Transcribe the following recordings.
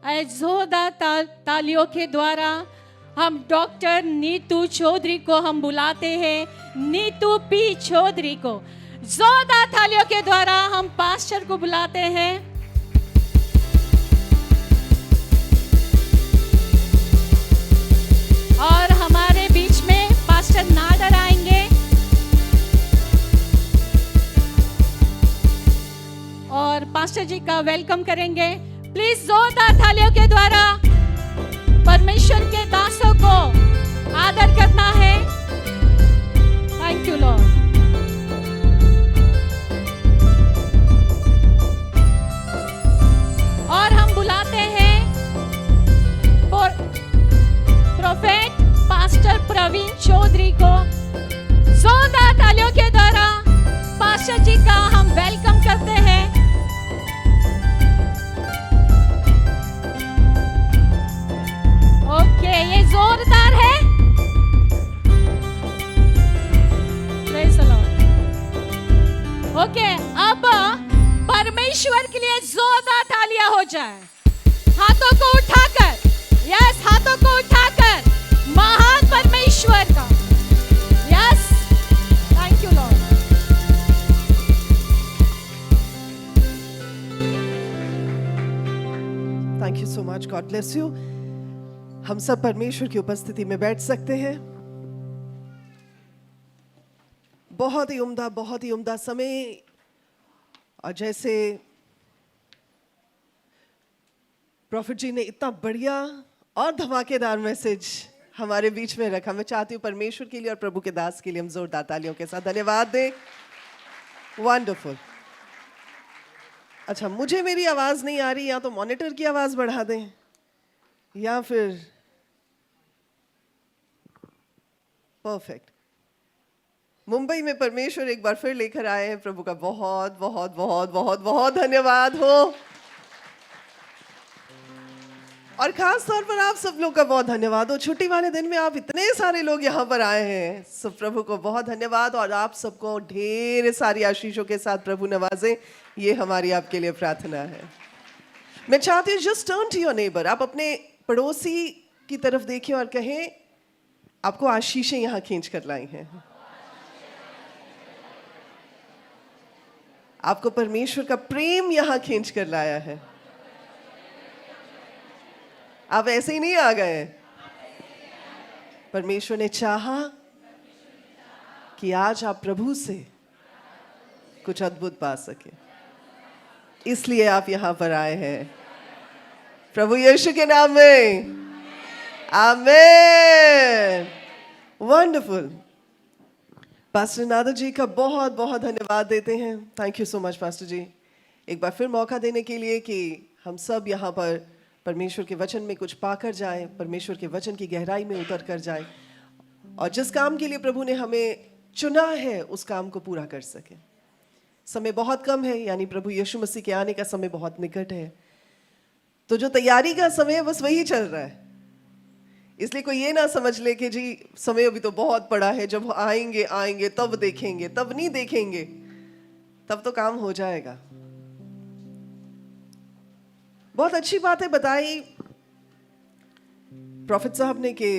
जोरदार तालियों के द्वारा हम डॉक्टर नीतू चौधरी को हम बुलाते हैं, नीतू पी चौधरी को। जोरदार तालियों के द्वारा हम पास्टर को बुलाते हैं। और हमारे बीच में पास्टर नाडर आएंगे और पास्टर जी का वेलकम करेंगे। प्लीज जोरदार तालियों के द्वारा परमेश्वर के दासों को आदर करना है। Thank you Lord. और हम बुलाते हैं प्रोफेट पास्टर प्रवीण चौधरी को। जोरदार तालियों के द्वारा पास्टर जी का हम वेलकम करते हैं। ओके, ये जोरदार है। Praise the Lord. ओके, अब परमेश्वर के लिए जोरदार तालियां हो जाए। हाथों को उठाकर, यस, हाथों को उठाकर महान परमेश्वर का, yes, thank you Lord. Thank you so much, God bless you. हम सब परमेश्वर की उपस्थिति में बैठ सकते हैं। बहुत ही उम्दा समय। और जैसे प्रॉफिट जी ने इतना बढ़िया और धमाकेदार मैसेज हमारे बीच में रखा, मैं चाहती हूँ परमेश्वर के लिए और प्रभु के दास के लिए हम जोरदार तालियों के साथ धन्यवाद दें। वंडरफुल। अच्छा, मुझे मेरी आवाज नहीं आ रही, या तो मॉनिटर की आवाज बढ़ा दें या फिर परफेक्ट। मुंबई में परमेश्वर एक बार फिर लेकर आए हैं, प्रभु का बहुत बहुत बहुत बहुत बहुत धन्यवाद हो। और खास तौर पर आप सब लोग का बहुत धन्यवाद हो। छुट्टी वाले दिन में आप इतने सारे लोग यहाँ पर आए हैं, सब प्रभु को बहुत धन्यवाद। और आप सबको ढेर सारी आशीषों के साथ प्रभु नवाजे, ये हमारी आपके लिए प्रार्थना है। मैं चाहती हूँ just turn to your neighbour, आप अपने पड़ोसी की तरफ देखें और कहें, आपको आशीषें यहाँ खींच कर लाई हैं। आपको परमेश्वर का प्रेम यहाँ खींच कर लाया है। आप ऐसे ही नहीं आ गए, परमेश्वर ने चाहा कि आज आप प्रभु से कुछ अद्भुत पा सके, इसलिए आप यहाँ पर आए हैं। प्रभु यीशु के नाम में amen. Wonderful. Pastor Nadar ji का बहुत बहुत धन्यवाद देते हैं। Thank you so much pastor ji, एक बार फिर मौका देने के लिए कि हम सब यहाँ पर परमेश्वर के वचन में कुछ पाकर जाएं, परमेश्वर के वचन की गहराई में उतर कर जाएं और जिस काम के लिए प्रभु ने हमें चुना है उस काम को पूरा कर सके। समय बहुत कम है, यानी प्रभु यीशु मसीह के आने का समय बहुत निकट है, तो जो तैयारी का समय है बस वही चल रहा है। इसलिए कोई ये ना समझ ले कि जी समय अभी तो बहुत पड़ा है, जब आएंगे तब देखेंगे, तब नहीं देखेंगे, तब तो काम हो जाएगा। बहुत अच्छी बातें बताई प्रॉफिट साहब ने कि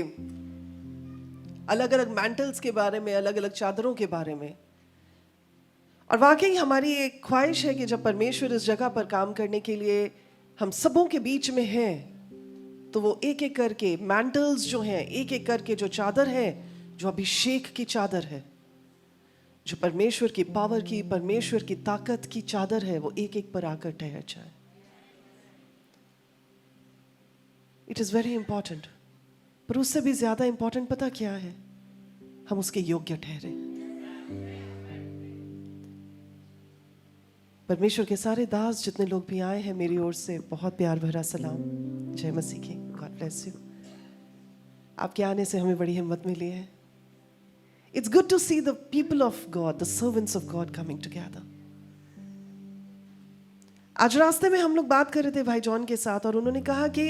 अलग अलग मैंटल्स के बारे में, अलग अलग चादरों के बारे में। और वाकई हमारी एक ख्वाहिश है कि जब परमेश्वर इस जगह पर काम करने के लिए हम सबों के बीच में हैं, तो वो एक एक करके मैंटल्स जो हैं, एक एक करके जो चादर है, जो अभिषेक की चादर है, जो परमेश्वर की पावर की, परमेश्वर की ताकत की चादर है, वो एक एक पर आकर ठहर जाए। It is very important. पर उससे भी ज्यादा इंपॉर्टेंट पता क्या है? हम उसके योग्य ठहरे। परमेश्वर के सारे दास जितने लोग भी आए हैं, मेरी ओर से बहुत प्यार भरा सलाम। जय मसीह की। God bless you. आपके आने से हमें बड़ी हिम्मत मिली है। It's good to see the people of God, the servants of God coming together. आज रास्ते में हम लोग बात कर रहे थे भाई जॉन के साथ, और उन्होंने कहा कि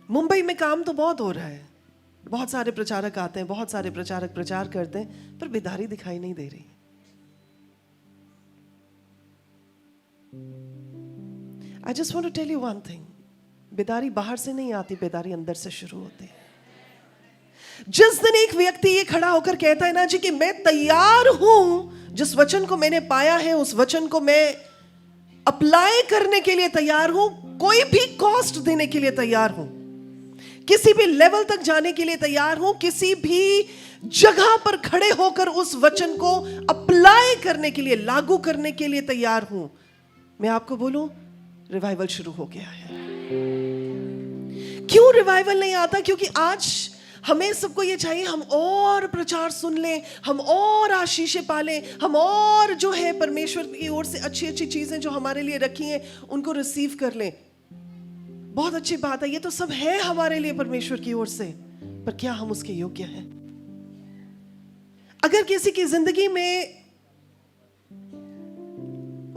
मुंबई में काम तो बहुत हो रहा है, बहुत सारे प्रचारक आते हैं, बहुत सारे प्रचारक प्रचार करते हैं, पर बेदारी दिखाई नहीं दे रही। I just want to tell you one thing, बेदारी बाहर से नहीं आती, बेदारी अंदर से शुरू होती है। जिस दिन एक व्यक्ति ये खड़ा होकर कहता है ना जी कि मैं तैयार हूं, जिस वचन को मैंने पाया है उस वचन को मैं अप्लाई करने के लिए तैयार हूं, कोई भी कॉस्ट देने के लिए तैयार हूं, किसी भी लेवल तक जाने के लिए तैयार हूं, किसी भी जगह पर खड़े होकर उस वचन को अप्लाई करने के लिए, लागू करने के लिए तैयार हूं, मैं आपको बोलूं रिवाइवल शुरू हो गया है। क्यों रिवाइवल नहीं आता? क्योंकि आज हमें सबको ये चाहिए हम और प्रचार सुन लें, हम और आशीषें पालें, हम और जो है परमेश्वर की ओर से अच्छी अच्छी चीजें जो हमारे लिए रखी हैं उनको रिसीव कर लें। बहुत अच्छी बात है, ये तो सब है हमारे लिए परमेश्वर की ओर से, पर क्या हम उसके योग्य हैं? अगर किसी की जिंदगी में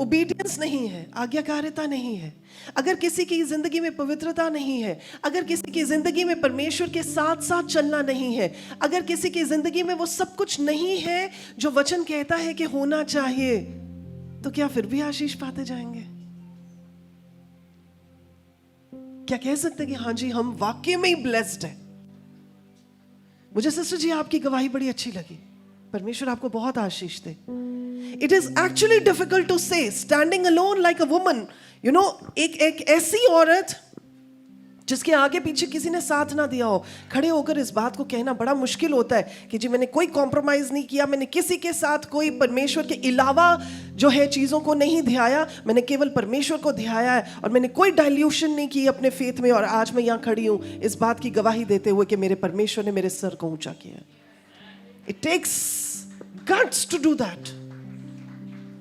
ओबीडियंस नहीं है, आज्ञाकारिता नहीं है, अगर किसी की जिंदगी में पवित्रता नहीं है, अगर किसी की जिंदगी में परमेश्वर के साथ साथ चलना नहीं है, अगर किसी की जिंदगी में वो सब कुछ नहीं है जो वचन कहता है कि होना चाहिए, तो क्या फिर भी आशीष पाते जाएंगे? क्या कह सकते हैं कि हाँ जी हम वाकई में ही ब्लेस्ड हैं? मुझे सिस्टर जी आपकी गवाही बड़ी अच्छी लगी, परमेश्वर आपको बहुत आशीष दे। It is actually difficult to say, standing alone like a woman, you know, एक ऐसी औरत जिसके आगे पीछे किसी ने साथ ना दिया हो, खड़े होकर इस बात को कहना बड़ा मुश्किल होता है कि जी मैंने कोई कॉम्प्रोमाइज नहीं किया, मैंने किसी के साथ कोई परमेश्वर के अलावा जो है चीज़ों को नहीं ध्याया, मैंने केवल परमेश्वर को ध्याया है और मैंने कोई डाइल्यूशन नहीं की अपने फेथ में, और आज मैं यहाँ खड़ी हूँ इस बात की गवाही देते हुए कि मेरे परमेश्वर ने मेरे सर को ऊंचा किया। It takes guts to do that.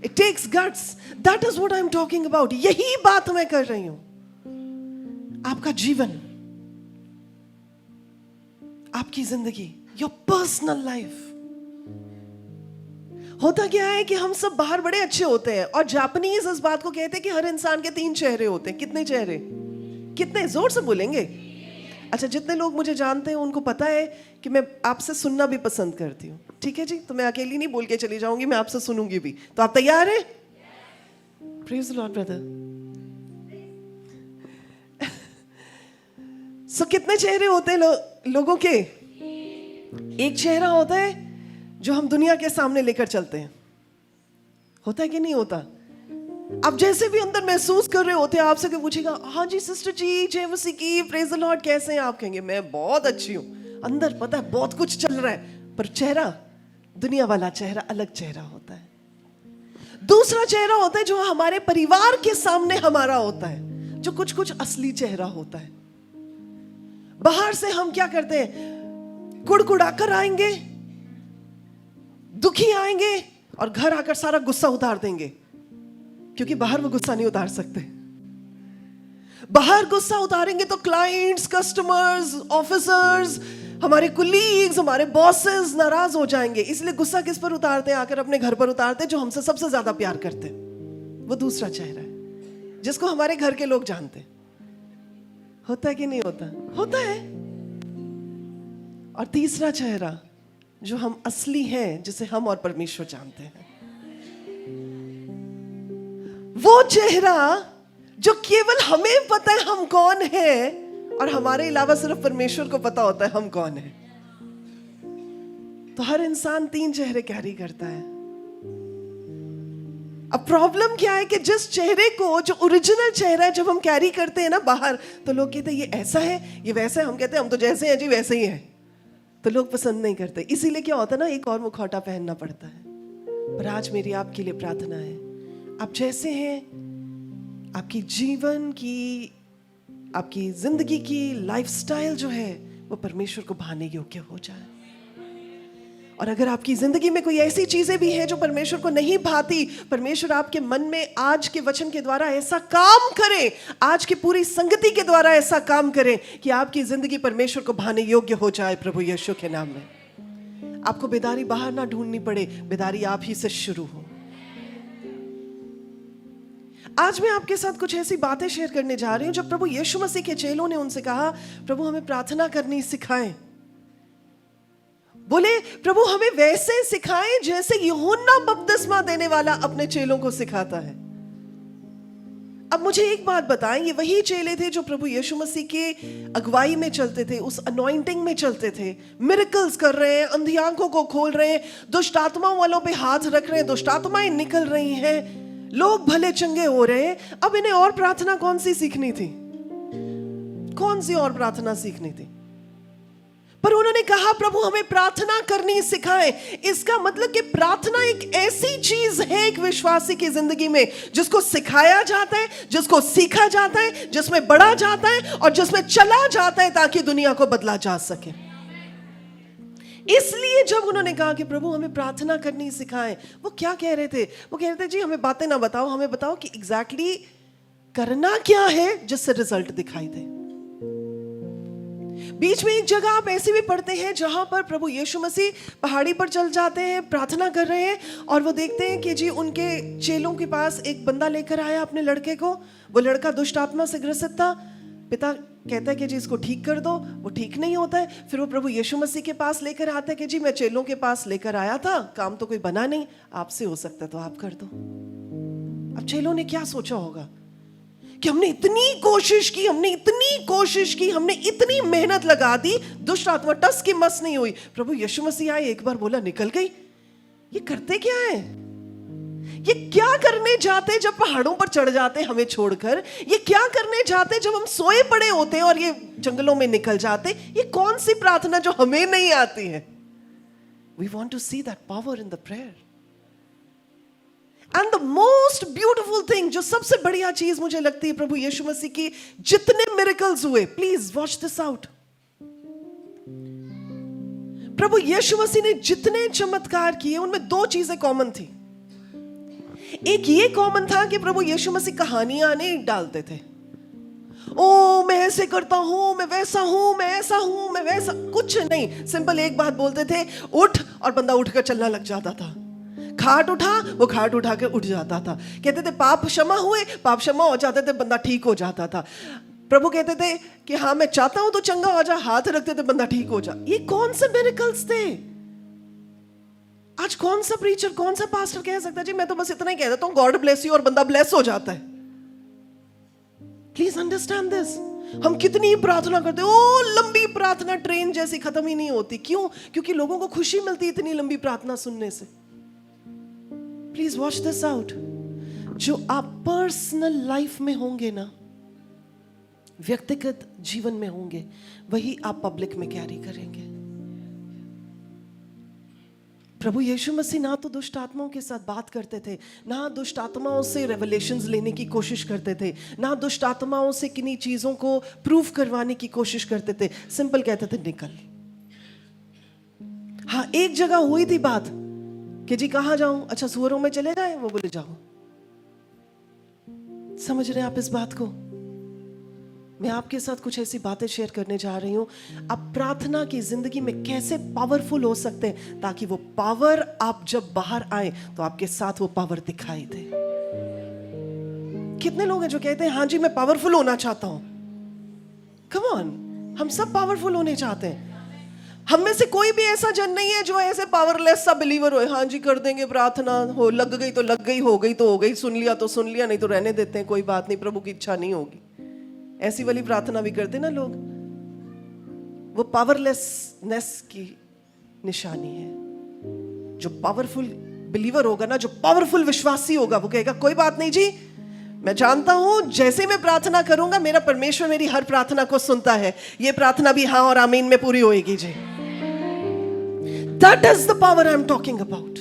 It takes guts. That is what I'm talking about. यही बात मैं कर रही हूं। आपका जीवन, आपकी जिंदगी, your personal life, होता क्या है कि हम सब बाहर बड़े अच्छे होते हैं और जापानीज इस बात को कहते हैं कि हर इंसान के 3 चेहरे होते हैं। कितने चेहरे? कितने? जोर से बोलेंगे। अच्छा, जितने लोग मुझे जानते हैं उनको पता है कि मैं आपसे सुनना भी पसंद करती हूँ। ठीक है जी, तो मैं अकेली नहीं बोल के चली जाऊंगी, मैं आपसे सुनूंगी भी। तो आप तैयार हैं? Praise the Lord brother. So कितने चेहरे होते हैं लोगों के? एक चेहरा होता है जो हम दुनिया के सामने लेकर चलते हैं, होता है कि नहीं होता? आप जैसे भी अंदर महसूस कर रहे होते हैं, आपसे कोई पूछेगा हाँ जी सिस्टर जी जय मसीह की, प्रेज द लॉर्ड, कैसे हैं आप? कहेंगे मैं बहुत अच्छी हूँ। अंदर पता है बहुत कुछ चल रहा है, पर चेहरा, दुनिया वाला चेहरा अलग चेहरा होता है। दूसरा चेहरा होता है जो हमारे परिवार के सामने हमारा होता है, जो कुछ कुछ असली चेहरा होता है। बाहर से हम क्या करते हैं? कुड़कुड़ाकर आएंगे, दुखी आएंगे और घर आकर सारा गुस्सा उतार देंगे, क्योंकि बाहर वो गुस्सा नहीं उतार सकते। बाहर गुस्सा उतारेंगे तो क्लाइंट्स, कस्टमर्स, ऑफिसर्स, हमारे कुलीग्स, हमारे बॉसेस नाराज हो जाएंगे। इसलिए गुस्सा किस पर उतारते हैं? आकर अपने घर पर उतारते हैं, जो हमसे सबसे ज्यादा प्यार करते हैं। वो दूसरा चेहरा है जिसको हमारे घर के लोग जानते हैं। होता है कि नहीं होता? होता है। और तीसरा चेहरा जो हम असली हैं, जिसे हम और परमेश्वर जानते हैं, वो चेहरा जो केवल हमें पता है हम कौन है और हमारे अलावा सिर्फ परमेश्वर को पता होता है हम कौन है। तो हर इंसान 3 चेहरे कैरी करता है। अब प्रॉब्लम क्या है कि जिस चेहरे को, जो ओरिजिनल चेहरा है, जब हम कैरी करते हैं ना बाहर, तो लोग कहते हैं ये ऐसा है, ये वैसा है। हम कहते हैं हम तो जैसे हैं जी वैसे ही हैं, तो लोग पसंद नहीं करते। इसीलिए क्या होता है ना, एक और मुखौटा पहनना पड़ता है। पर आज मेरी आपके लिए प्रार्थना है, आप जैसे हैं, आपकी जीवन की, आपकी जिंदगी की लाइफस्टाइल जो है वो परमेश्वर को भाने योग्य हो जाए। और अगर आपकी जिंदगी में कोई ऐसी चीजें भी हैं जो परमेश्वर को नहीं भाती, परमेश्वर आपके मन में आज के वचन के द्वारा ऐसा काम करे, आज की पूरी संगति के द्वारा ऐसा काम करे कि आपकी जिंदगी परमेश्वर को भाने योग्य हो जाए। प्रभु यीशु के नाम में आपको बेदारी बाहर ना ढूंढनी पड़े, बेदारी आप ही से शुरू हो। आज मैं आपके साथ कुछ ऐसी बातें शेयर करने जा रही हूं जो प्रभु यीशु मसीह के चेलों ने उनसे कहा, प्रभु हमें प्रार्थना करनी सिखाएं। बोले प्रभु हमें वैसे सिखाएं जैसे यूहन्ना बपतिस्मा देने वाला अपने चेलों को सिखाता है। अब मुझे एक बात बताएं, ये वही चेले थे जो प्रभु यीशु मसीह के अगुवाई में चलते थे, उस अनॉइंटिंग में चलते थे, मिरेकल्स कर रहे हैं, अंधी आंखों को खोल रहे हैं, दुष्ट आत्माओं वालों पे हाथ रख रहे हैं, दुष्ट आत्माएं निकल रही हैं, लोग भले चंगे हो रहे हैं। अब इन्हें और प्रार्थना कौन सी सीखनी थी? कौन सी और प्रार्थना सीखनी थी? पर उन्होंने कहा प्रभु हमें प्रार्थना करनी सिखाएं। इसका मतलब कि प्रार्थना एक ऐसी चीज है एक विश्वासी की जिंदगी में जिसको सिखाया जाता है, जिसको सीखा जाता है, जिसमें बढ़ा जाता है और जिसमें चला जाता है ताकि दुनिया को बदला जा सके। इसलिए जब उन्होंने कहा कि प्रभु हमें प्रार्थना करनी सिखाएं, वो क्या कह रहे थे? वो कह रहे थे जी हमें बातें ना बताओ, हमें बताओ कि एग्जैक्टली करना क्या है जिससे रिजल्ट दिखाई दे। बीच में एक जगह आप ऐसे भी पढ़ते हैं जहां पर प्रभु यीशु मसीह पहाड़ी पर चल जाते हैं, प्रार्थना कर रहे हैं और वो देखते हैं कि जी उनके चेलों के पास एक बंदा लेकर आया अपने लड़के को। वो लड़का दुष्ट आत्मा से ग्रसित था। पिता कहता है कि जी इसको ठीक कर दो, वो ठीक नहीं होता है। फिर वो प्रभु यीशु मसीह के पास लेकर आता है कि जी मैं चेलों के पास लेकर आया था, काम तो कोई बना नहीं, आपसे हो सकता है तो आप कर दो। अब चेलों ने क्या सोचा होगा कि हमने इतनी कोशिश की, हमने इतनी मेहनत लगा दी, दुष्ट आत्मा टस की मस नहीं हुई। प्रभु यीशु मसीह आए, एक बार बोला निकल गई। ये करते क्या है? ये क्या करने जाते जब पहाड़ों पर चढ़ जाते हमें छोड़कर? ये क्या करने जाते जब हम सोए पड़े होते और ये जंगलों में निकल जाते? ये कौन सी प्रार्थना जो हमें नहीं आती है? We want to see that power in the prayer. And the most beautiful thing, जो सबसे बढ़िया चीज मुझे लगती है प्रभु यीशु मसीह की जितने मिरेकल्स हुए, प्लीज वॉच दिस आउट। प्रभु यीशु मसीह ने जितने चमत्कार किए उनमें दो चीजें कॉमन थी। एक ये कॉमन था कि प्रभु यीशु मसीह कहानियां नहीं डालते थे। ओ मैं ऐसे करता हूं, मैं वैसा हूं, मैं ऐसा हूं, मैं वैसा, कुछ नहीं। सिंपल एक बात बोलते थे, उठ, और बंदा उठकर चलना लग जाता था। खाट उठा, वो खाट उठा के उठ जाता था। कहते थे पाप क्षमा हुए, पाप क्षमा हो जाते थे, बंदा ठीक हो जाता था। प्रभु कहते थे कि हाँ मैं चाहता हूं तो चंगा हो जा, हाथ रखते थे बंदा ठीक हो जा। ये कौन से मिरेकल्स थे? आज कौन सा प्रीचर, कौन सा पास्टर कह सकता है जी मैं तो बस इतना ही कह देता हूं गॉड ब्लेस यू और बंदा ब्लेस हो जाता है? Please understand this. हम कितनी प्रार्थना करते हैं, ओ लंबी प्रार्थना ट्रेन जैसी खत्म ही नहीं होती। क्यों? क्योंकि लोगों को खुशी मिलती है इतनी लंबी प्रार्थना सुनने से। Please watch this out. जो आप पर्सनल लाइफ में होंगे ना, व्यक्तिगत जीवन में होंगे, वही आप पब्लिक में कैरी करेंगे। प्रभु यीशु मसीह ना तो दुष्ट आत्माओं के साथ बात करते थे, ना दुष्ट आत्माओं से रेवलेशंस लेने की कोशिश करते थे, ना दुष्ट आत्माओं से किन्हीं चीजों को प्रूफ करवाने की कोशिश करते थे। सिंपल कहते थे निकल। हाँ एक जगह हुई थी बात कि जी कहाँ जाऊं? अच्छा सुअरों में चले जाए? वो बोले जाओ। समझ रहे हैं आप इस बात को? मैं आपके साथ कुछ ऐसी बातें शेयर करने जा रही हूं, आप प्रार्थना की जिंदगी में कैसे पावरफुल हो सकते हैं, ताकि वो पावर आप जब बाहर आए तो आपके साथ वो पावर दिखाई दे। कितने लोग हैं जो कहते हैं हाँ जी मैं पावरफुल होना चाहता हूं? कम ऑन, हम सब पावरफुल होने चाहते हैं। हम में से कोई भी ऐसा जन नहीं है जो ऐसे पावरलेस सा बिलीवर हो, हाँ जी कर देंगे प्रार्थना, हो लग गई तो लग गई, हो गई तो हो गई, सुन लिया तो सुन लिया, नहीं तो रहने देते हैं, कोई बात नहीं, प्रभु की इच्छा नहीं होगी। ऐसी वाली प्रार्थना भी करते ना लोग। वो पावरलेसनेस की निशानी है। जो पावरफुल बिलीवर होगा ना, जो पावरफुल विश्वासी होगा, वो कहेगा कोई बात नहीं जी, मैं जानता हूं जैसे मैं प्रार्थना करूंगा मेरा परमेश्वर मेरी हर प्रार्थना को सुनता है, ये प्रार्थना भी हाँ और आमीन में पूरी होएगी जी। That is the power I am talking about.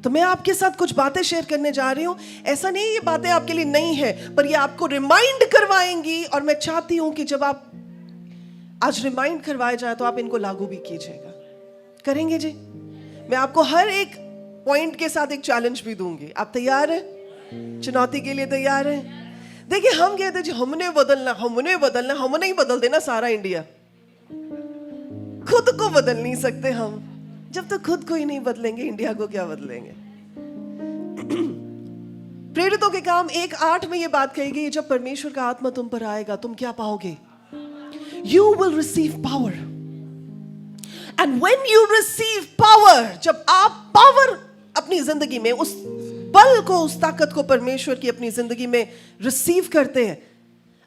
तो मैं आपके साथ कुछ बातें शेयर करने जा रही हूं। ऐसा नहीं ये बातें आपके लिए नहीं है, पर ये आपको रिमाइंड करवाएंगी, और मैं चाहती हूं कि जब आप आज रिमाइंड करवाए जाए तो आप इनको लागू भी कीजिएगा। करेंगे जी? मैं आपको हर एक पॉइंट के साथ एक चैलेंज भी दूंगी। आप तैयार हैं? चुनौती के लिए तैयार हैं? देखिए हम कहते जी हमने बदलना, हमने ही बदल देना सारा इंडिया। खुद को बदल नहीं सकते हम। जब तक खुद को ही नहीं बदलेंगे इंडिया को क्या बदलेंगे? प्रेरितों के काम 1:8 में ये बात कही गई, जब परमेश्वर का आत्मा तुम पर आएगा तुम क्या पाओगे? You will receive power. And when you receive power, जब आप पावर अपनी जिंदगी में उस बल को, उस ताकत को परमेश्वर की अपनी जिंदगी में रिसीव करते हैं,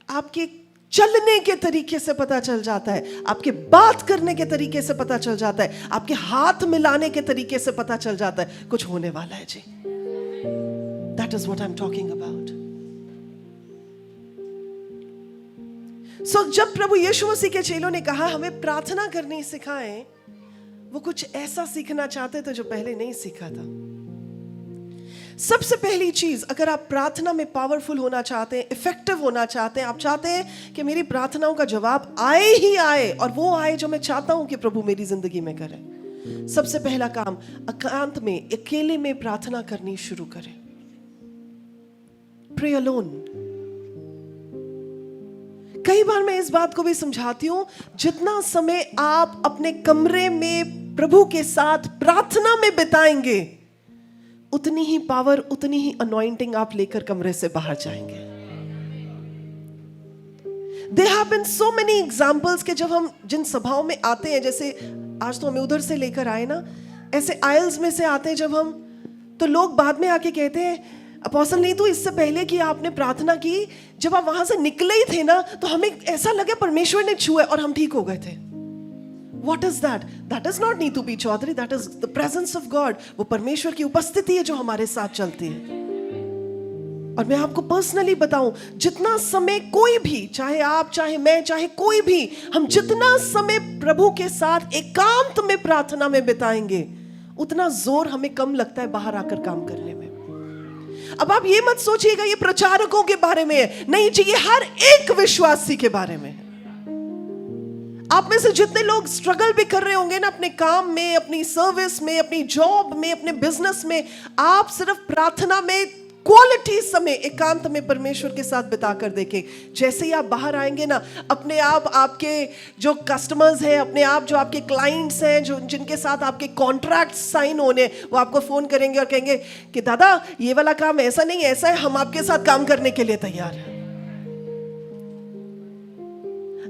आपके चलने के तरीके से पता चल जाता है, आपके बात करने के तरीके से पता चल जाता है, आपके हाथ मिलाने के तरीके से पता चल जाता है कुछ होने वाला है जी। That is what I'm talking about. So, जब प्रभु यीशु मसीह के चेलों ने कहा हमें प्रार्थना करनी सिखाएं, वो कुछ ऐसा सीखना चाहते थे जो पहले नहीं सीखा था। सबसे पहली चीज, अगर आप प्रार्थना में पावरफुल होना चाहते हैं, इफेक्टिव होना चाहते हैं, आप चाहते हैं कि मेरी प्रार्थनाओं का जवाब आए ही आए और वो आए जो मैं चाहता हूं कि प्रभु मेरी जिंदगी में करे, सबसे पहला काम एकांत में, अकेले में प्रार्थना करनी शुरू करें। Pray alone. कई बार मैं इस बात को भी समझाती हूं, जितना समय आप अपने कमरे में प्रभु के साथ प्रार्थना में बिताएंगे, उतनी ही पावर, उतनी ही अनॉइंटिंग आप लेकर कमरे से बाहर जाएंगे। There have been so many examples कि जब हम जिन सभाओं में आते हैं, जैसे आज तो हमें उधर से लेकर आए ना, ऐसे आयल्स में से आते हैं जब हम, तो लोग बाद में आके कहते हैं अपोस्टल नहीं तो इससे पहले कि आपने प्रार्थना की, जब आप वहां से निकले ही थे ना तो हमें ऐसा लगा परमेश्वर ने छुआ और हम ठीक हो गए थे। What is that? That is not Neetu B. Chaudhary, that is the presence of God. वो परमेश्वर की उपस्थिति है जो हमारे साथ चलती है। और मैं आपको पर्सनली बताऊं, जितना समय कोई भी, चाहे आप, चाहे मैं, चाहे कोई भी, हम जितना समय प्रभु के साथ एकांत में प्रार्थना में बिताएंगे, उतना जोर हमें कम लगता है बाहर आकर काम करने में। अब आप ये मत सोचिएगा ये प्रचारकों के बारे में है, नहीं जी, ये हर एक विश्वासी के बारे में है। आप में से जितने लोग स्ट्रगल भी कर रहे होंगे ना अपने काम में, अपनी सर्विस में, अपनी जॉब में, अपने बिजनेस में, आप सिर्फ प्रार्थना में क्वालिटी समय एकांत में परमेश्वर के साथ बिताकर देखें, जैसे ही आप बाहर आएंगे ना, अपने आप आपके जो कस्टमर्स हैं, अपने आप जो आपके क्लाइंट्स हैं, जो जिनके साथ आपके कॉन्ट्रैक्ट साइन होने, वो आपको फोन करेंगे और कहेंगे कि दादा ये वाला काम ऐसा नहीं, ऐसा है, हम आपके साथ काम करने के लिए तैयार हैं।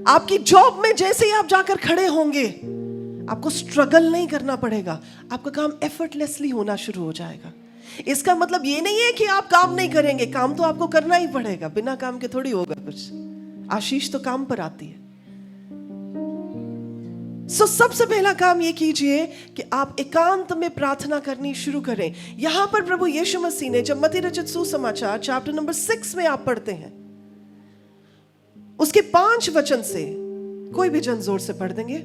आपकी जॉब में जैसे ही आप जाकर खड़े होंगे, आपको स्ट्रगल नहीं करना पड़ेगा, आपका काम एफर्टलेसली होना शुरू हो जाएगा। इसका मतलब ये नहीं है कि आप काम नहीं करेंगे, काम तो आपको करना ही पड़ेगा, बिना काम के थोड़ी होगा कुछ। आशीष तो काम पर आती है। सबसे पहला काम ये कीजिए कि आप एकांत में प्रार्थना करनी शुरू करें। यहां पर प्रभु यीशु मसीह ने, जब मत्ती रचित सुसमाचार चैप्टर नंबर 6 में आप पढ़ते हैं, उसके 5 वचन से, कोई भी जन जोर से पढ़ देंगे,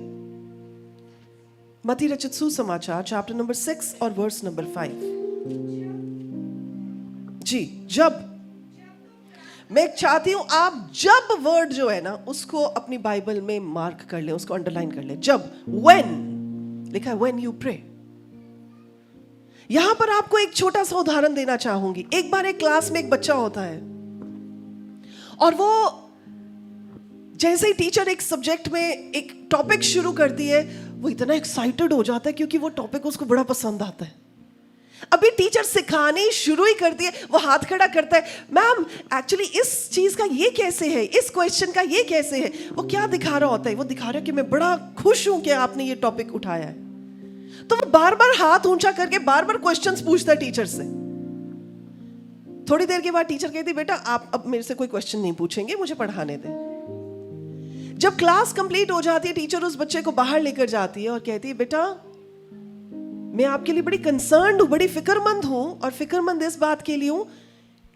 मत्ती रचित सुसमाचार चैप्टर नंबर 6 और वर्स नंबर 5 जी। जब, मैं चाहती हूं आप जब वर्ड जो है ना उसको अपनी बाइबल में मार्क कर लें, उसको अंडरलाइन कर लें। जब, when लिखा है, when you pray। यहां पर आपको एक छोटा सा उदाहरण देना चाहूंगी। एक बार एक क्लास में एक बच्चा होता है और वो जैसे ही टीचर एक सब्जेक्ट में एक टॉपिक शुरू करती है, वो इतना एक्साइटेड हो जाता है क्योंकि वो टॉपिक उसको बड़ा पसंद आता है। अभी टीचर सिखाने शुरू ही करती है, वो हाथ खड़ा करता है, मैम एक्चुअली इस चीज का ये कैसे है, इस क्वेश्चन का ये कैसे है। वो क्या दिखा रहा होता है? वो दिखा रहा है कि मैं बड़ा खुश हूं कि आपने ये टॉपिक उठाया है। तो वो बार बार हाथ ऊंचा करके बार बार क्वेश्चंस पूछता है टीचर से। थोड़ी देर के बाद टीचर कहती, बेटा आप अब मेरे से कोई क्वेश्चन नहीं पूछेंगे, मुझे पढ़ाने दें। जब क्लास कंप्लीट हो जाती है, टीचर उस बच्चे को बाहर लेकर जाती है और कहती है, बेटा मैं आपके लिए बड़ी कंसर्न्ड हूं, बड़ी फिक्रमंद हूं, और फिक्रमंद इस बात के लिए हूं,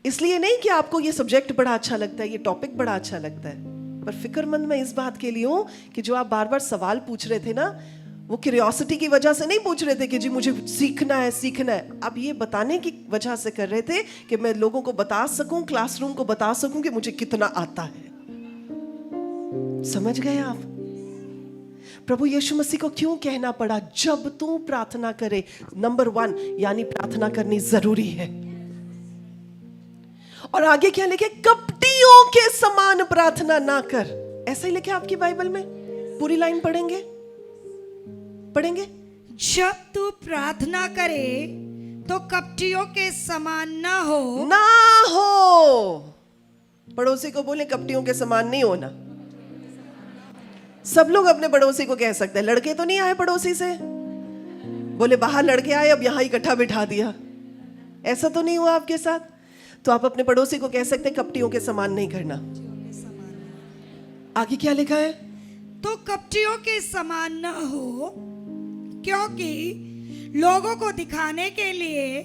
इसलिए नहीं कि आपको ये सब्जेक्ट बड़ा अच्छा लगता है, ये टॉपिक बड़ा अच्छा लगता है, पर फिक्रमंद मैं इस बात के लिए हूं कि जो आप बार बार सवाल पूछ रहे थे ना, वो क्यूरियोसिटी की वजह से नहीं पूछ रहे थे कि जी मुझे सीखना है सीखना है, आप ये बताने की वजह से कर रहे थे कि मैं लोगों को बता सकूं, क्लासरूम को बता सकूं कि मुझे कितना आता है। समझ गए आप? प्रभु यीशु मसीह को क्यों कहना पड़ा जब तू प्रार्थना करे? नंबर 1 यानी प्रार्थना करनी जरूरी है। और आगे क्या लिखे? कपटियों के समान प्रार्थना ना कर। ऐसा ही लिखे आपकी बाइबल में। पूरी लाइन पढ़ेंगे? जब तू प्रार्थना करे तो कपटियों के समान ना हो। पड़ोसी को बोले कपटियों के समान नहीं होना। सब लोग अपने पड़ोसी को कह सकते हैं। लड़के तो नहीं आए पड़ोसी से, बोले बाहर लड़के आए, अब यहां इकट्ठा बिठा दिया। ऐसा तो नहीं हुआ आपके साथ? तो आप अपने पड़ोसी को कह सकते हैं कपटियों के समान नहीं करना। आगे क्या लिखा है? तो कपटियों के समान न हो, क्योंकि लोगों को दिखाने के लिए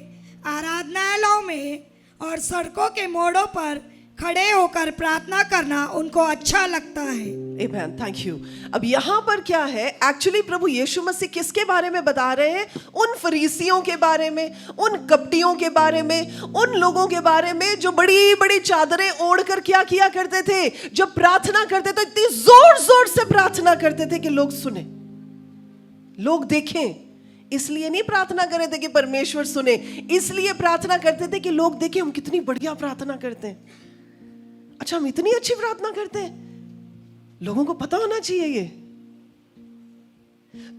आराधनालयों में और सड़कों के मोड़ों पर खड़े होकर प्रार्थना करना उनको अच्छा लगता है। आमेन, थैंक यू। अब यहाँ पर क्या है, एक्चुअली प्रभु यीशु मसीह किसके बारे में बता रहे हैं? उन फरीसियों के बारे में, उन कपटियों के बारे में, उन लोगों के बारे में जो बड़ी बड़ी चादरें ओढ़कर क्या किया करते थे, जब प्रार्थना करते तो इतनी जोर जोर से प्रार्थना करते थे कि लोग सुने, लोग देखें। इसलिए नहीं प्रार्थना कर रहे थे कि परमेश्वर सुने, इसलिए प्रार्थना करते थे कि लोग देखें हम कितनी बढ़िया प्रार्थना करते हैं। अच्छा, हम इतनी अच्छी प्रार्थना करते हैं, लोगों को पता होना चाहिए ये।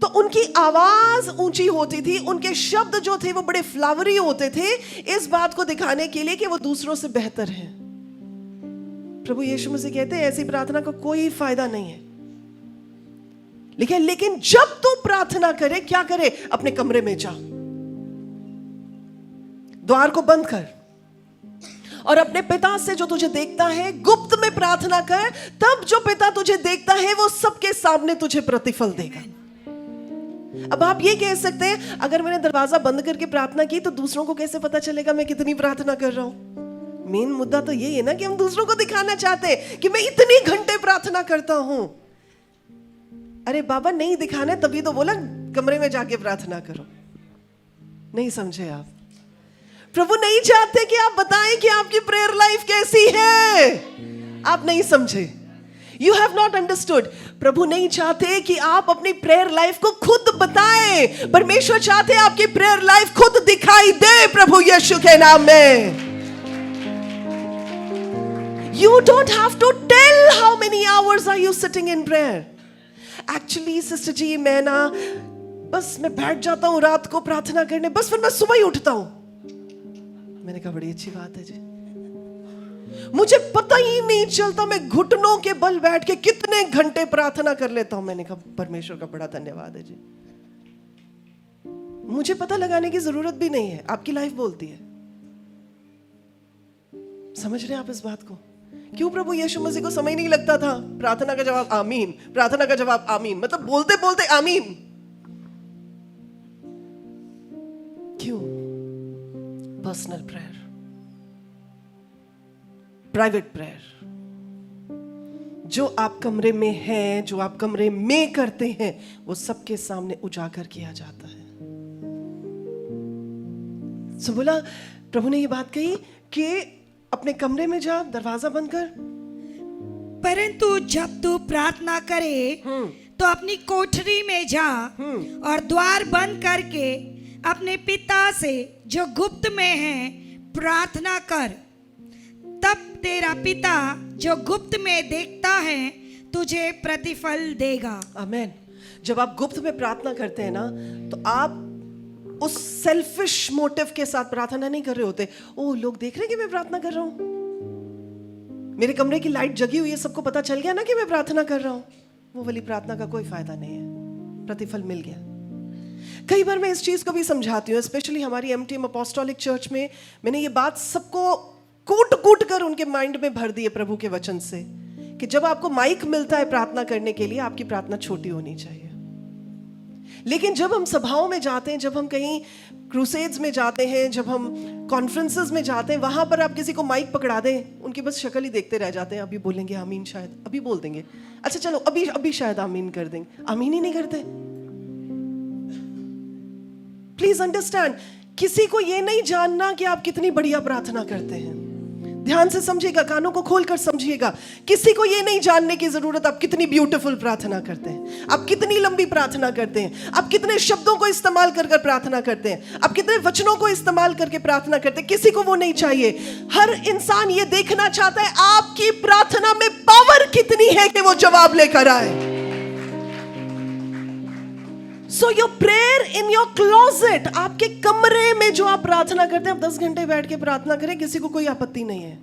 तो उनकी आवाज ऊंची होती थी, उनके शब्द जो थे वो बड़े फ्लावरी होते थे, इस बात को दिखाने के लिए कि वो दूसरों से बेहतर हैं। प्रभु यीशु मसीह कहते हैं ऐसी प्रार्थना का कोई फायदा नहीं है। लेकिन जब तू प्रार्थना करे, क्या करे? अपने कमरे में जा, द्वार को बंद कर और अपने पिता से जो तुझे देखता है गुप्त में प्रार्थना कर। तब जो पिता तुझे देखता है वो सबके सामने तुझे प्रतिफल देगा। अब आप ये कह सकते हैं अगर मैंने दरवाजा बंद करके प्रार्थना की तो दूसरों को कैसे पता चलेगा मैं कितनी प्रार्थना कर रहा हूं? मेन मुद्दा तो यही है ना कि हम दूसरों को दिखाना चाहते हैं कि मैं इतनी घंटे प्रार्थना करता हूं। अरे बाबा, नहीं दिखाना है तभी तो बोला कमरे में जाके प्रार्थना करो। नहीं समझे आप? प्रभु नहीं चाहते कि आप बताएं कि आपकी प्रेयर लाइफ कैसी है। आप नहीं समझे, यू हैव नॉट अंडरस्टूड। प्रभु नहीं चाहते कि आप अपनी प्रेयर लाइफ को खुद बताएं। परमेश्वर चाहते हैं आपकी प्रेयर लाइफ खुद दिखाई दे प्रभु यीशु के नाम में। You don't have to tell how many hours are you sitting in prayer. Actually, sister ji, मैं ना बस मैं बैठ जाता हूँ रात को प्रार्थना करने, बस फिर मैं सुबह ही उठता हूँ। मैंने कहा बड़ी अच्छी बात है जी, मुझे पता ही नहीं चलता मैं घुटनों के बल बैठ के कितने घंटे प्रार्थना कर लेता हूं। मैंने कहा परमेश्वर का बड़ा धन्यवाद है जी, मुझे पता लगाने की जरूरत भी नहीं है, आपकी लाइफ बोलती है। समझ रहे हैं आप इस बात को? क्यों प्रभु यीशु मसीह को समय नहीं लगता था? प्रार्थना का जवाब आमीन, प्रार्थना का जवाब आमीन, मतलब बोलते बोलते आमीन। क्यों? पर्सनल प्रेयर, प्राइवेट प्रेयर, जो आप कमरे में हैं, जो आप कमरे में करते हैं, वो सबके सामने उजागर किया जाता है। सो बोला, प्रभु ने ये बात कही कि अपने कमरे में जा, दरवाजा बंद कर। परंतु जब तू प्रार्थना करे तो अपनी कोठरी में जा और द्वार बंद करके अपने पिता से जो गुप्त में है प्रार्थना कर। तब तेरा पिता जो गुप्त में देखता है तुझे प्रतिफल देगा। आमेन। जब आप गुप्त में प्रार्थना करते हैं ना, तो आप उस सेल्फिश मोटिव के साथ प्रार्थना नहीं कर रहे होते। ओह, लोग देख रहे हैं कि मैं प्रार्थना कर रहा हूं, मेरे कमरे की लाइट जगी हुई है, सबको पता चल गया ना कि मैं प्रार्थना कर रहा हूं। वो वाली प्रार्थना का कोई फायदा नहीं है, प्रतिफल मिल गया। कई बार मैं इस चीज को भी समझाती हूँ, स्पेशली हमारी एमटीएम अपोस्टोलिक चर्च में मैंने ये बात सबको कूट कूट कर उनके माइंड में भर दी है प्रभु के वचन से, कि जब आपको माइक मिलता है प्रार्थना करने के लिए, आपकी प्रार्थना छोटी होनी चाहिए। लेकिन जब हम सभाओं में जाते हैं, जब हम कहीं क्रूसेड्स में जाते हैं, जब हम कॉन्फ्रेंसेस में जाते हैं, वहां पर आप किसी को माइक पकड़ा दें, उनकी बस शक्ल ही देखते रह जाते हैं। अभी बोलेंगे आमीन, शायद अभी बोल देंगे, अच्छा चलो अभी शायद आमीन कर देंगे, आमीन ही नहीं करते। प्लीज अंडरस्टैंड, किसी को ये नहीं जानना कि आप कितनी बढ़िया प्रार्थना करते हैं। ध्यान से समझिएगा, कानों को खोलकर समझिएगा। किसी को ये नहीं जानने की जरूरत आप कितनी ब्यूटीफुल प्रार्थना करते हैं, आप कितनी लंबी प्रार्थना करते हैं, आप कितने शब्दों को इस्तेमाल कर कर प्रार्थना करते हैं, आप कितने वचनों को इस्तेमाल करके प्रार्थना करते हैं। किसी को वो नहीं चाहिए। हर इंसान ये देखना चाहता है आपकी प्रार्थना में पावर कितनी है कि वो जवाब लेकर आए। So your prayer in your closet, आपके कमरे में जो आप प्रार्थना करते हैं, आप 10 घंटे बैठ के प्रार्थना करें, किसी को कोई आपत्ति नहीं है।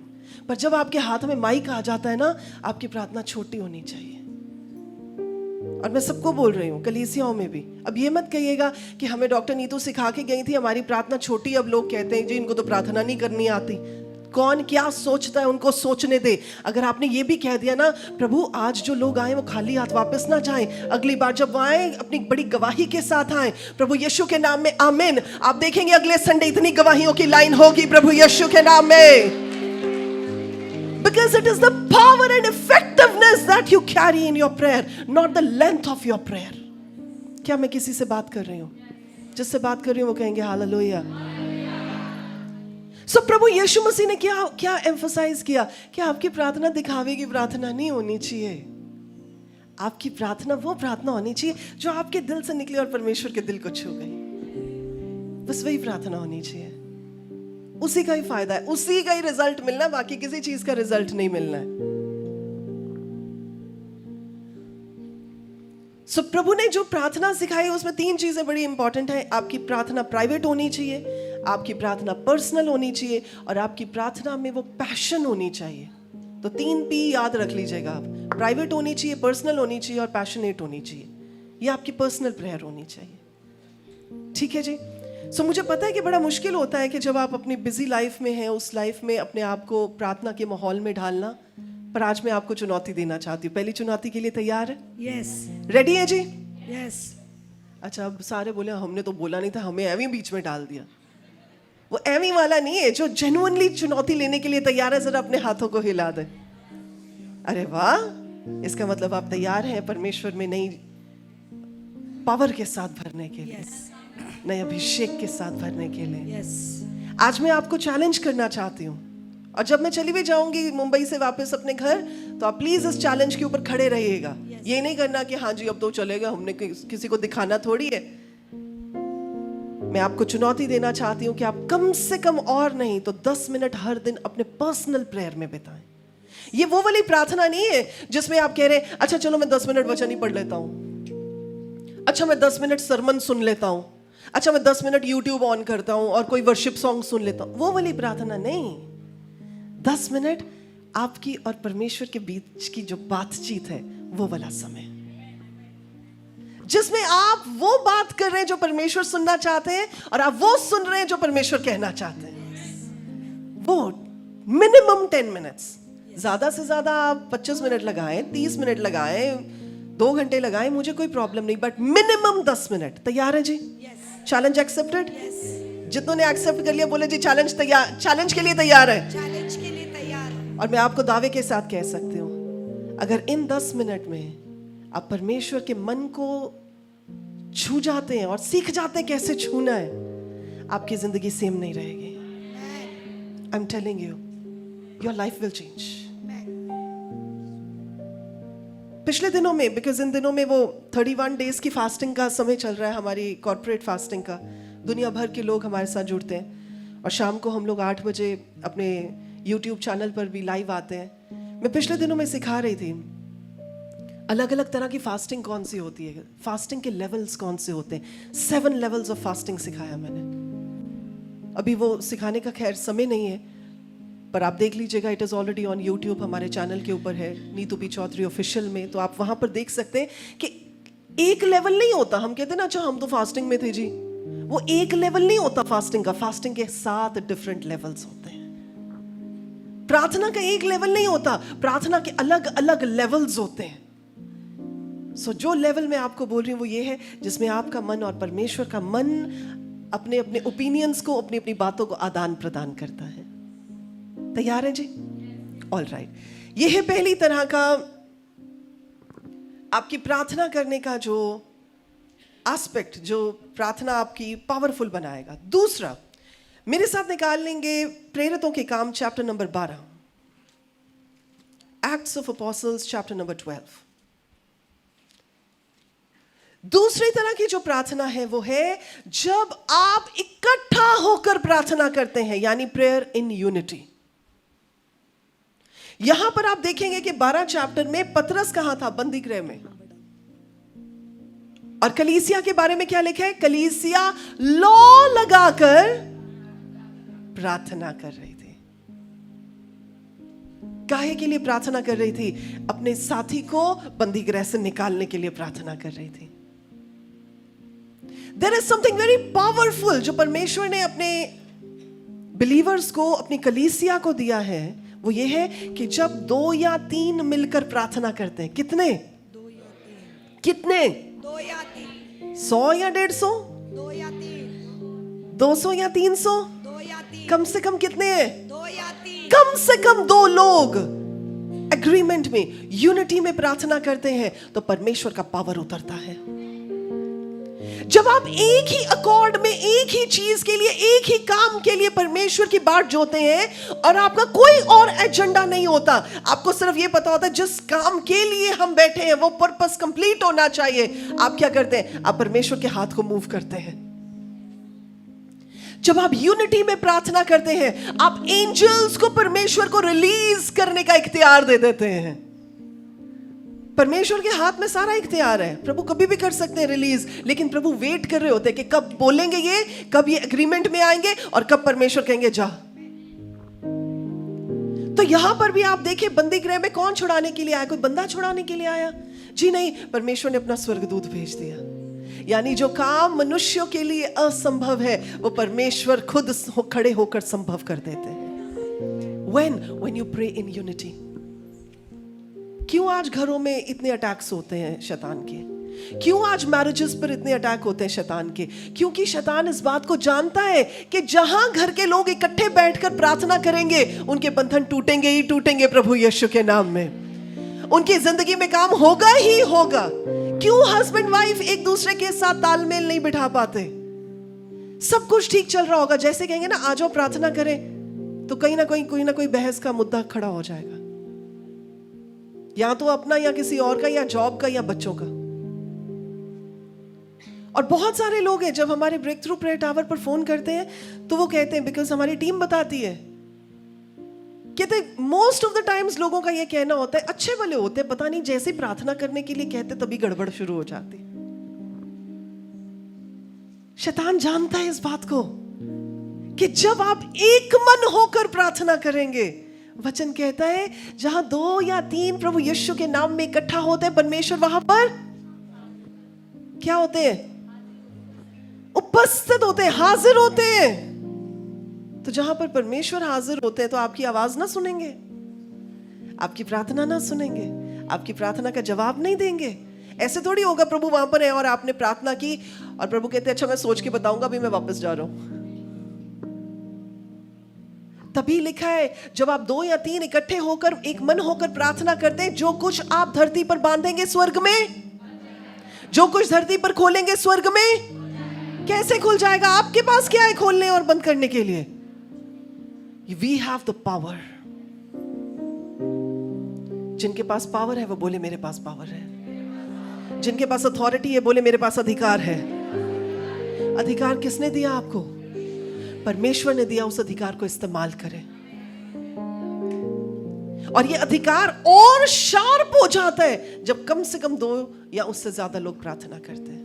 पर जब आपके हाथ में माइक आ जाता है ना, आपकी प्रार्थना छोटी होनी चाहिए। और मैं सबको बोल रही हूँ, कलीसियाओं में भी। अब ये मत कहिएगा कि हमें डॉक्टर नीतू सिखा के गई थी, हमारी प्रार्थना छोटी। अब लोग कहते हैं जी इनको तो प्रार्थना नहीं करनी आती। कौन क्या सोचता है उनको सोचने दे। अगर आपने ये भी कह दिया ना, प्रभु आज जो लोग आए वो खाली हाथ वापस ना जाएं, अगली बार जब वो आए अपनी बड़ी गवाही के साथ आए, प्रभु यीशु के नाम में आमीन। आप देखेंगे अगले संडे इतनी गवाहियों की लाइन होगी प्रभु यीशु के नाम में। Because it is the power and effectiveness that you carry in your prayer, not the length of your prayer. क्या मैं किसी से बात कर रही हूँ? जिससे बात कर रही हूँ वो कहेंगे हालेलुया। सो प्रभु यीशु मसीह ने क्या एम्फसाइज किया कि आपकी प्रार्थना दिखावे की प्रार्थना नहीं होनी चाहिए। आपकी प्रार्थना वो प्रार्थना होनी चाहिए जो आपके दिल से निकली और परमेश्वर के दिल को छू गई। बस वही प्रार्थना होनी चाहिए। उसी का ही फायदा है, उसी का ही रिजल्ट मिलना है, बाकी किसी चीज का रिजल्ट नहीं मिलना है। सो प्रभु ने जो प्रार्थना सिखाई उसमें 3 चीजें बड़ी इंपॉर्टेंट है। आपकी प्रार्थना प्राइवेट होनी चाहिए, आपकी प्रार्थना पर्सनल होनी चाहिए, और आपकी प्रार्थना में वो पैशन होनी चाहिए। तो 3 P याद रख लीजिएगा आप। प्राइवेट होनी चाहिए, पर्सनल होनी चाहिए और पैशनेट होनी चाहिए। ये आपकी पर्सनल प्रेयर होनी चाहिए। ठीक है जी। सो मुझे पता है कि बड़ा मुश्किल होता है कि जब आप अपनी बिजी लाइफ में हैं, उस लाइफ में अपने आप को प्रार्थना के माहौल में ढालना। पर आज मैं आपको चुनौती देना चाहती हूँ। पहली चुनौती के लिए तैयार है? यस रेडी है जी? यस। अच्छा, अब सारे बोले हमने तो बोला नहीं था, हमें एवी बीच में डाल दिया। वो एवी वाला नहीं है। जो जेन्युइनली चुनौती लेने के लिए तैयार है जरा अपने हाथों को हिला दे। अरे वाह, इसका मतलब आप तैयार हैं परमेश्वर में नई पावर के साथ भरने के लिए, नए अभिषेक के साथ भरने के लिए। यस। आज मैं आपको चैलेंज करना चाहती हूँ, और जब मैं चली भी जाऊंगी मुंबई से वापस अपने घर, तो आप प्लीज इस चैलेंज के ऊपर खड़े रहिएगा। ये नहीं करना कि हाँ जी अब तो चलेगा, हमने किसी को दिखाना थोड़ी है। मैं आपको चुनौती देना चाहती हूँ कि आप कम से कम और नहीं तो 10 मिनट हर दिन अपने पर्सनल प्रेयर में बिताएं। ये वो वाली प्रार्थना नहीं है जिसमें आप कह रहे हैं अच्छा चलो मैं 10 मिनट वचन ही पढ़ लेता हूँ, अच्छा मैं 10 मिनट सरमन सुन लेता हूँ, अच्छा मैं 10 मिनट यूट्यूब ऑन करता हूँ और कोई वर्शिप सॉन्ग सुन लेता हूँ। वो वाली प्रार्थना नहीं। 10 मिनट आपकी और परमेश्वर के बीच की जो बातचीत है, वो वाला समय जिसमें आप वो बात कर रहे हैं जो परमेश्वर सुनना चाहते हैं और आप वो सुन रहे हैं जो परमेश्वर कहना चाहते हैं। वो मिनिमम 10 मिनट्स, ज्यादा से ज्यादा आप 25 मिनट लगाएं, 30 मिनट लगाएं, 2 घंटे लगाएं, मुझे कोई प्रॉब्लम नहीं, बट मिनिमम 10 मिनट। तैयार है जी? Challenge accepted? जितनों ने एक्सेप्ट कर लिया बोले जी चैलेंज तैयार, चैलेंज के लिए तैयार है। चैलेंज के लिए तैयार। और मैं आपको दावे के साथ कह सकती हूँ, अगर इन 10 मिनट में आप परमेश्वर के मन को छू जाते हैं और सीख जाते हैं कैसे छूना है, आपकी जिंदगी सेम नहीं रहेगी। I am telling you, your life will change. पिछले दिनों में, बिकॉज इन दिनों में वो 31 डेज की फास्टिंग का समय चल रहा है, हमारी कॉर्पोरेट फास्टिंग का। दुनिया भर के लोग हमारे साथ जुड़ते हैं और शाम को हम लोग 8 बजे अपने YouTube चैनल पर भी लाइव आते हैं। मैं पिछले दिनों में सिखा रही थी अलग अलग तरह की फास्टिंग कौन सी होती है, फास्टिंग के लेवल्स कौन से होते हैं। 7 लेवल्स ऑफ फास्टिंग सिखाया मैंने। अभी वो सिखाने का खैर समय नहीं है, पर आप देख लीजिएगा, it is already on YouTube, हमारे चैनल के ऊपर है, नीतू पी चौधरी ऑफिशियल में। तो आप वहाँ पर देख सकते हैं कि एक लेवल नहीं होता। हम कहते हैं ना अच्छा हम तो फास्टिंग में थे जी, वो एक लेवल नहीं होता फास्टिंग का। फास्टिंग के 7 डिफरेंट लेवल्स होते हैं। प्रार्थना का एक लेवल नहीं होता, प्रार्थना के अलग अलग लेवल्स होते हैं। सो जो लेवल मैं आपको बोल रही हूँ वो ये है जिसमें आपका मन और परमेश्वर का मन अपने अपने ओपिनियंस को, अपनी अपनी बातों को आदान प्रदान करता है। तैयार है जी? All right. ये है पहली तरह का आपकी प्रार्थना करने का जो एस्पेक्ट, जो प्रार्थना आपकी पावरफुल बनाएगा। दूसरा, मेरे साथ निकाल लेंगे प्रेरितों के काम chapter number 12, acts of apostles chapter number 12। दूसरी तरह की जो प्रार्थना है वो है जब आप इकट्ठा होकर प्रार्थना करते हैं, यानी प्रेयर इन यूनिटी। यहां पर आप देखेंगे कि 12 चैप्टर में पतरस कहां था? बंदी गृह में। और कलीसिया के बारे में क्या लिखा है? कलीसिया लौ लगाकर प्रार्थना कर रही थी। काहे के लिए प्रार्थना कर रही थी? अपने साथी को बंदी गृह से निकालने के लिए प्रार्थना कर रही थी। There is something very powerful जो परमेश्वर ने अपने बिलीवर्स को, अपनी कलीसिया को दिया है, वो ये है कि जब 2 या 3 मिलकर प्रार्थना करते हैं। कितने? 2 या 3। कितने? 2 या 3। 100 या 150? 2 या 3। 200 या 300? 2 या 3। कम से कम कितने हैं? 2 या 3। कम से कम 2 लोग एग्रीमेंट में, यूनिटी में प्रार्थना करते हैं तो परमेश्वर का पावर उतरता है। जब आप एक ही अकॉर्ड में, एक ही चीज के लिए, एक ही काम के लिए परमेश्वर की बाट जोते हैं और आपका कोई और एजेंडा नहीं होता, आपको सिर्फ ये पता होता है जिस काम के लिए हम बैठे हैं वो पर्पस कंप्लीट होना चाहिए, आप क्या करते हैं? आप परमेश्वर के हाथ को मूव करते हैं। जब आप यूनिटी में प्रार्थना करते हैं, आप एंजल्स को परमेश्वर को रिलीज करने का इख्तियार दे देते हैं। परमेश्वर के हाथ में सारा इख्तियार है, प्रभु कभी भी कर सकते हैं रिलीज, लेकिन प्रभु वेट कर रहे होते हैं कि कब बोलेंगे ये, कब ये एग्रीमेंट में आएंगे और कब परमेश्वर कहेंगे जा। तो यहां पर भी आप देखिए, बंदी गृह में कौन छुड़ाने के लिए आया? कोई बंदा छुड़ाने के लिए आया? जी नहीं, परमेश्वर ने अपना स्वर्गदूत भेज दिया। यानी जो काम मनुष्यों के लिए असंभव है वो परमेश्वर खुद खड़े होकर संभव कर देते हैं। when you pray in unity। क्यों आज घरों में इतने अटैक्स होते हैं शैतान के? क्यों आज मैरिजेस पर इतने अटैक होते हैं शैतान के? क्योंकि शैतान इस बात को जानता है कि जहां घर के लोग इकट्ठे बैठकर प्रार्थना करेंगे उनके बंधन टूटेंगे ही टूटेंगे प्रभु यीशु के नाम में। उनकी जिंदगी में काम होगा ही होगा। क्यों हस्बैंड वाइफ एक दूसरे के साथ तालमेल नहीं बिठा पाते? सब कुछ ठीक चल रहा होगा, जैसे कहेंगे ना आ जाओ प्रार्थना करें, तो कहीं ना कहीं कोई ना कोई बहस का मुद्दा खड़ा हो जाएगा, या तो अपना या किसी और का, या जॉब का, या बच्चों का। और बहुत सारे लोग हैं जब हमारे ब्रेक थ्रू प्रेयर टावर पर फोन करते हैं तो वो कहते हैं बिकॉज हमारी टीम बताती है, कहते मोस्ट ऑफ द टाइम्स लोगों का ये कहना होता है अच्छे वाले होते हैं, पता नहीं जैसे प्रार्थना करने के लिए कहते तभी गड़बड़ शुरू हो जाती। शैतान जानता है इस बात को कि जब आप एक मन होकर प्रार्थना करेंगे, वचन कहता है जहां 2 या 3 प्रभु यीशु के नाम में इकट्ठा होते हैं, परमेश्वर वहां पर क्या होते हैं? उपस्थित होते हैं, हाजिर होते हैं। तो जहां पर परमेश्वर हाजिर होते हैं तो आपकी आवाज ना सुनेंगे, आपकी प्रार्थना ना सुनेंगे, आपकी प्रार्थना का जवाब नहीं देंगे। ऐसे थोड़ी होगा प्रभु वहां पर है और आपने प्रार्थना की और प्रभु कहते हैं अच्छा मैं सोच के बताऊंगा, अभी मैं वापस जा रहा हूं। तभी लिखा है जब आप 2 या 3 इकट्ठे होकर एक मन होकर प्रार्थना करते हैं, जो कुछ आप धरती पर बांधेंगे स्वर्ग में, जो कुछ धरती पर खोलेंगे स्वर्ग में कैसे खुल जाएगा? आपके पास क्या है खोलने और बंद करने के लिए? We have the power। जिनके पास पावर है वो बोले मेरे पास पावर है। जिनके पास अथॉरिटी है बोले मेरे पास अधिकार है। अधिकार किसने दिया आपको? परमेश्वर ने दिया। उस अधिकार को इस्तेमाल करें। और ये अधिकार और शार्प हो जाता है जब कम से कम 2 या उससे ज्यादा लोग प्रार्थना करते हैं।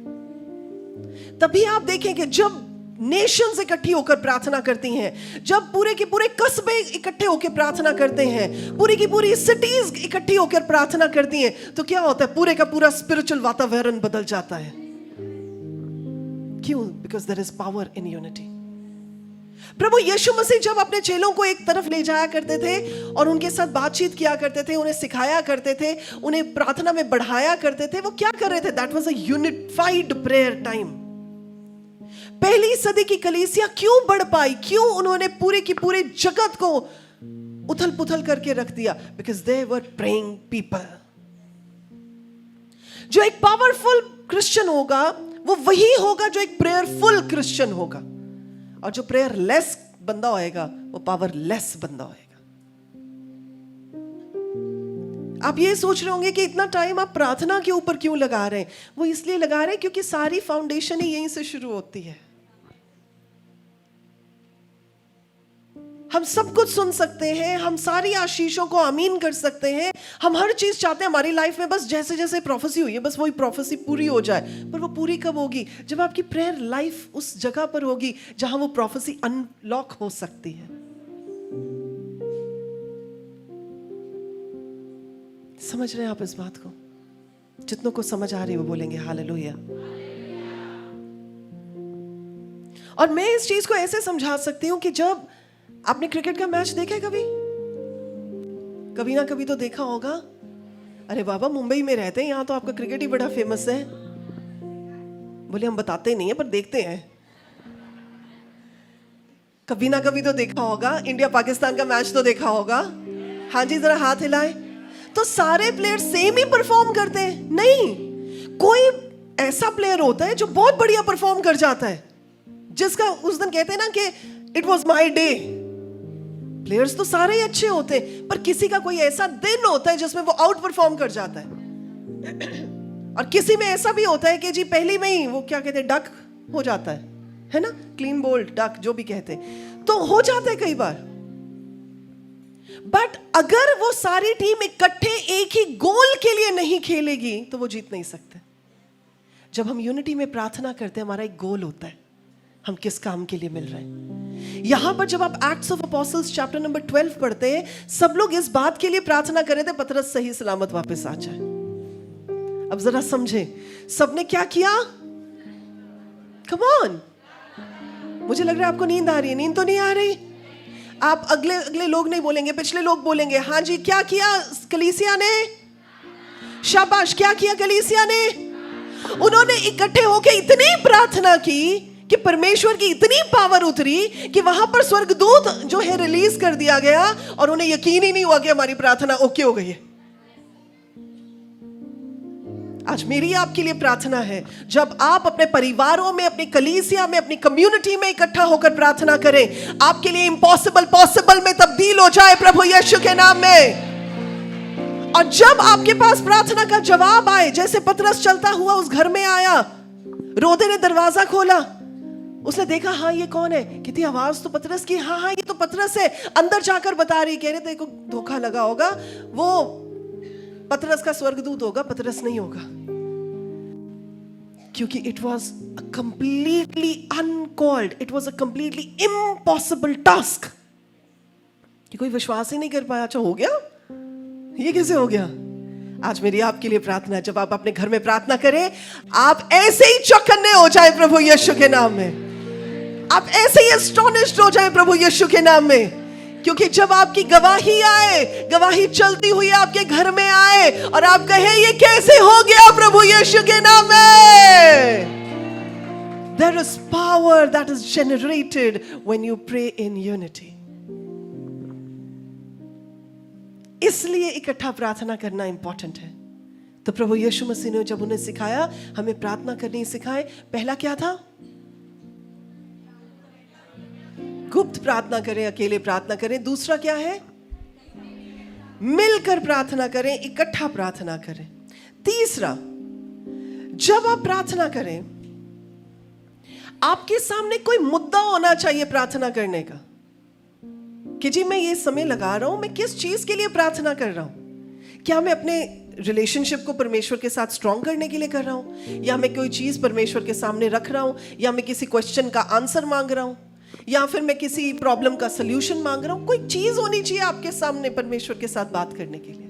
तभी आप देखेंगे जब नेशंस इकट्ठी होकर प्रार्थना करती हैं, जब पूरे के पूरे कस्बे इकट्ठे होकर प्रार्थना करते हैं, पूरी की पूरी सिटीज इकट्ठी होकर प्रार्थना करती हैं, तो क्या होता है? पूरे का पूरा स्पिरिचुअल वातावरण बदल जाता है। क्यों? Because there is power in unity. प्रभु यीशु मसीह जब अपने चेलों को एक तरफ ले जाया करते थे और उनके साथ बातचीत किया करते थे, उन्हें सिखाया करते थे, उन्हें प्रार्थना में बढ़ाया करते थे, वो क्या कर रहे थे? That was a unified prayer time. पहली सदी की कलीसिया क्यों बढ़ पाई? क्यों उन्होंने पूरे की पूरे जगत को उथल पुथल करके रख दिया? Because they were praying people. जो एक पावरफुल क्रिश्चियन होगा वो वही होगा जो एक प्रेयरफुल क्रिश्चियन होगा, और जो प्रेयर लेस बंदा होएगा वो पावरलेस बंदा होएगा। आप ये सोच रहे होंगे कि इतना टाइम आप प्रार्थना के ऊपर क्यों लगा रहे हैं? वो इसलिए लगा रहे हैं क्योंकि सारी फाउंडेशन ही यहीं से शुरू होती है। हम सब कुछ सुन सकते हैं, हम सारी आशीषों को आमीन कर सकते हैं, हम हर चीज चाहते हैं हमारी लाइफ में, बस जैसे जैसे प्रोफेसी हुई है बस वही प्रोफेसी पूरी हो जाए। पर वो पूरी कब होगी? जब आपकी प्रेयर लाइफ उस जगह पर होगी जहां वो प्रोफेसी अनलॉक हो सकती है। समझ रहे हैं आप इस बात को? जितनों को समझ आ रही है वो बोलेंगे हालेलुया। और मैं इस चीज को ऐसे समझा सकती हूं कि जब आपने क्रिकेट का मैच देखा है कभी ना कभी तो देखा होगा। अरे बाबा, मुंबई में रहते हैं, यहाँ तो आपका क्रिकेट ही बड़ा फेमस है। बोले हम बताते नहीं है पर देखते हैं। कभी ना कभी तो देखा होगा। इंडिया पाकिस्तान का मैच तो देखा होगा। हाँ जी, जरा हाथ हिलाए। तो सारे प्लेयर सेम ही परफॉर्म करते हैं? नहीं, कोई ऐसा प्लेयर होता है जो बहुत बढ़िया परफॉर्म कर जाता है, जिसका उस दिन कहते हैं ना कि it was my day. Players तो सारे ही अच्छे होते हैं, पर किसी का कोई ऐसा दिन होता है जिसमें वो आउट परफॉर्म कर जाता है। और किसी में ऐसा भी होता है कि जी पहली में ही वो क्या कहते हैं, डक हो जाता है ना, क्लीन बोल्ड डक जो भी कहते हैं, तो हो जाता है कई बार। बट अगर वो सारी टीम इकट्ठे एक ही गोल के लिए नहीं खेलेगी तो वो जीत नहीं सकते। जब हम यूनिटी में प्रार्थना करते हैं, हमारा एक गोल होता है, हम किस काम के लिए मिल रहे हैं। यहां पर जब आप acts of apostles chapter number 12 पढ़ते हैं, सब लोग इस बात के लिए प्रार्थना कर रहे थे पतरस सही सलामत वापस आ जाए। अब जरा समझे, सबने क्या किया? कम ऑन, मुझे लग रहा है आपको नींद आ रही है। नींद तो नहीं आ रही? आप अगले लोग नहीं बोलेंगे, पिछले लोग बोलेंगे। हाँ जी, क्या किया कलीसिया ने? शाबाश, क्या किया कलीसिया ने? उन्होंने इकट्ठे होकर इतनी प्रार्थना की कि परमेश्वर की इतनी पावर उतरी कि वहां पर स्वर्गदूत जो है रिलीज कर दिया गया, और उन्हें यकीन ही नहीं हुआ कि हमारी प्रार्थना ओके हो गई है। आज मेरी आपके लिए प्रार्थना है, जब आप अपने परिवारों में, अपनी कलीसिया में, अपनी कम्युनिटी में इकट्ठा होकर प्रार्थना करें, आपके लिए इम्पॉसिबल पॉसिबल में तब्दील हो जाए प्रभु यीशु के नाम में। और जब आपके पास प्रार्थना का जवाब आए, जैसे पतरस चलता हुआ उस घर में आया, रोदे ने दरवाजा खोला, उसने देखा हाँ ये कौन है, कितनी आवाज तो पतरस की, हाँ ये तो पतरस है। अंदर जाकर बता रही, कह रहे थे को धोखा लगा होगा, वो पतरस का स्वर्गदूत होगा, पतरस नहीं होगा। क्योंकि it was a completely uncalled, it was a completely impossible task कि कोई विश्वास ही नहीं कर पाया। अच्छा हो गया, ये कैसे हो गया? आज मेरी आपके लिए प्रार्थना है, जब आप अपने घर में प्रार्थना करें, आप ऐसे ही चौकन्ने हो जाए प्रभु यीशु के नाम में। आप ऐसे ही एस्टोनिश्ड हो जाए प्रभु यीशु के नाम में। क्योंकि जब आपकी गवाही आए, गवाही चलती हुई आपके घर में आए और आप कहे ये कैसे हो गया प्रभु यीशु के नाम में, there is power that is generated when you pray in unity. इसलिए इकट्ठा प्रार्थना करना इंपॉर्टेंट है। तो प्रभु यीशु मसीह ने जब उन्हें सिखाया, हमें प्रार्थना करनी सिखाए, पहला क्या था? गुप्त प्रार्थना करें, अकेले प्रार्थना करें। दूसरा क्या है? मिलकर प्रार्थना करें, इकट्ठा प्रार्थना करें। तीसरा, जब आप प्रार्थना करें, आपके सामने कोई मुद्दा होना चाहिए प्रार्थना करने का, कि जी मैं ये समय लगा रहा हूं, मैं किस चीज के लिए प्रार्थना कर रहा हूं। क्या मैं अपने रिलेशनशिप को परमेश्वर के साथ स्ट्रॉन्ग करने के लिए कर रहा हूं, या मैं कोई चीज परमेश्वर के सामने रख रहा हूं, या मैं किसी क्वेश्चन का आंसर मांग रहा हूं, या फिर मैं किसी प्रॉब्लम का सलूशन मांग रहा हूं। कोई चीज होनी चाहिए आपके सामने परमेश्वर के साथ बात करने के लिए।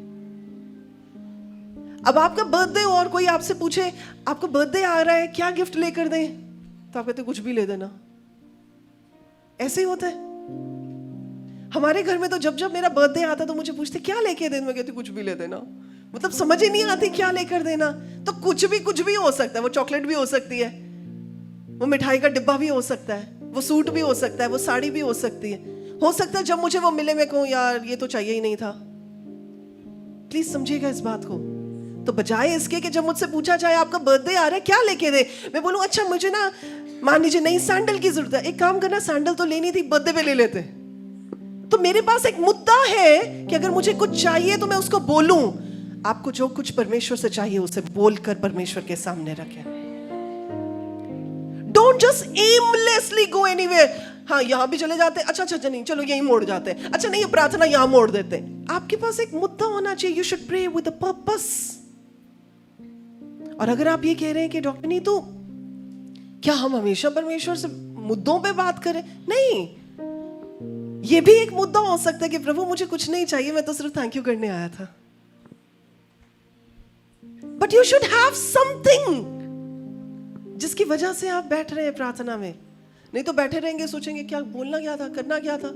अब आपका बर्थडे हो और कोई आपसे पूछे आपका बर्थडे आ रहा है, क्या गिफ्ट लेकर दें, तो आप कहते कुछ भी ले देना। ऐसे ही होता है हमारे घर में। तो जब जब मेरा बर्थडे आता तो मुझे पूछते क्या लेके दें, मैं कहती कुछ भी ले देना। मतलब समझ ही नहीं आती क्या लेकर देना। तो कुछ भी हो सकता है। वो चॉकलेट भी हो सकती है, वो मिठाई का डिब्बा भी हो सकता है, वो सूट भी हो सकता है, वो साड़ी भी हो सकती है। हो सकता है जब मुझे वो मिले मैं कहूँ यार ये तो चाहिए ही नहीं था। प्लीज समझिएगा इस बात को। तो बजाय इसके कि जब मुझसे पूछा जाए आपका बर्थडे आ रहा है क्या लेके दे, मैं बोलूं अच्छा मुझे ना मान लीजिए नई सैंडल की जरूरत है, एक काम करना सैंडल तो लेनी थी, बर्थडे पे ले लेते। तो मेरे पास एक मुद्दा है कि अगर मुझे कुछ चाहिए तो मैं उसको बोलूं। आपको जो कुछ परमेश्वर से चाहिए उसे बोलकर परमेश्वर के सामने रखें। Don't just aimlessly go anywhere. हाँ यहां भी चले जाते, अच्छा नहीं चलो यहीं मोड़ जाते, अच्छा नहीं ये प्रार्थना यहां मोड़ देते। आपके पास एक मुद्दा होना चाहिए। You should pray with a purpose. और अगर आप ये कह रहे हैं कि डॉक्टर नीतू क्या हम हमेशा परमेश्वर से मुद्दों पे बात करें, नहीं, ये भी एक मुद्दा हो सकता है कि प्रभु मुझे कुछ नहीं चाहिए, मैं तो सिर्फ थैंक यू करने आया था। But you should have something जिसकी वजह से आप बैठ रहे हैं प्रार्थना में। नहीं तो बैठे रहेंगे, सोचेंगे क्या बोलना क्या था, करना क्या था,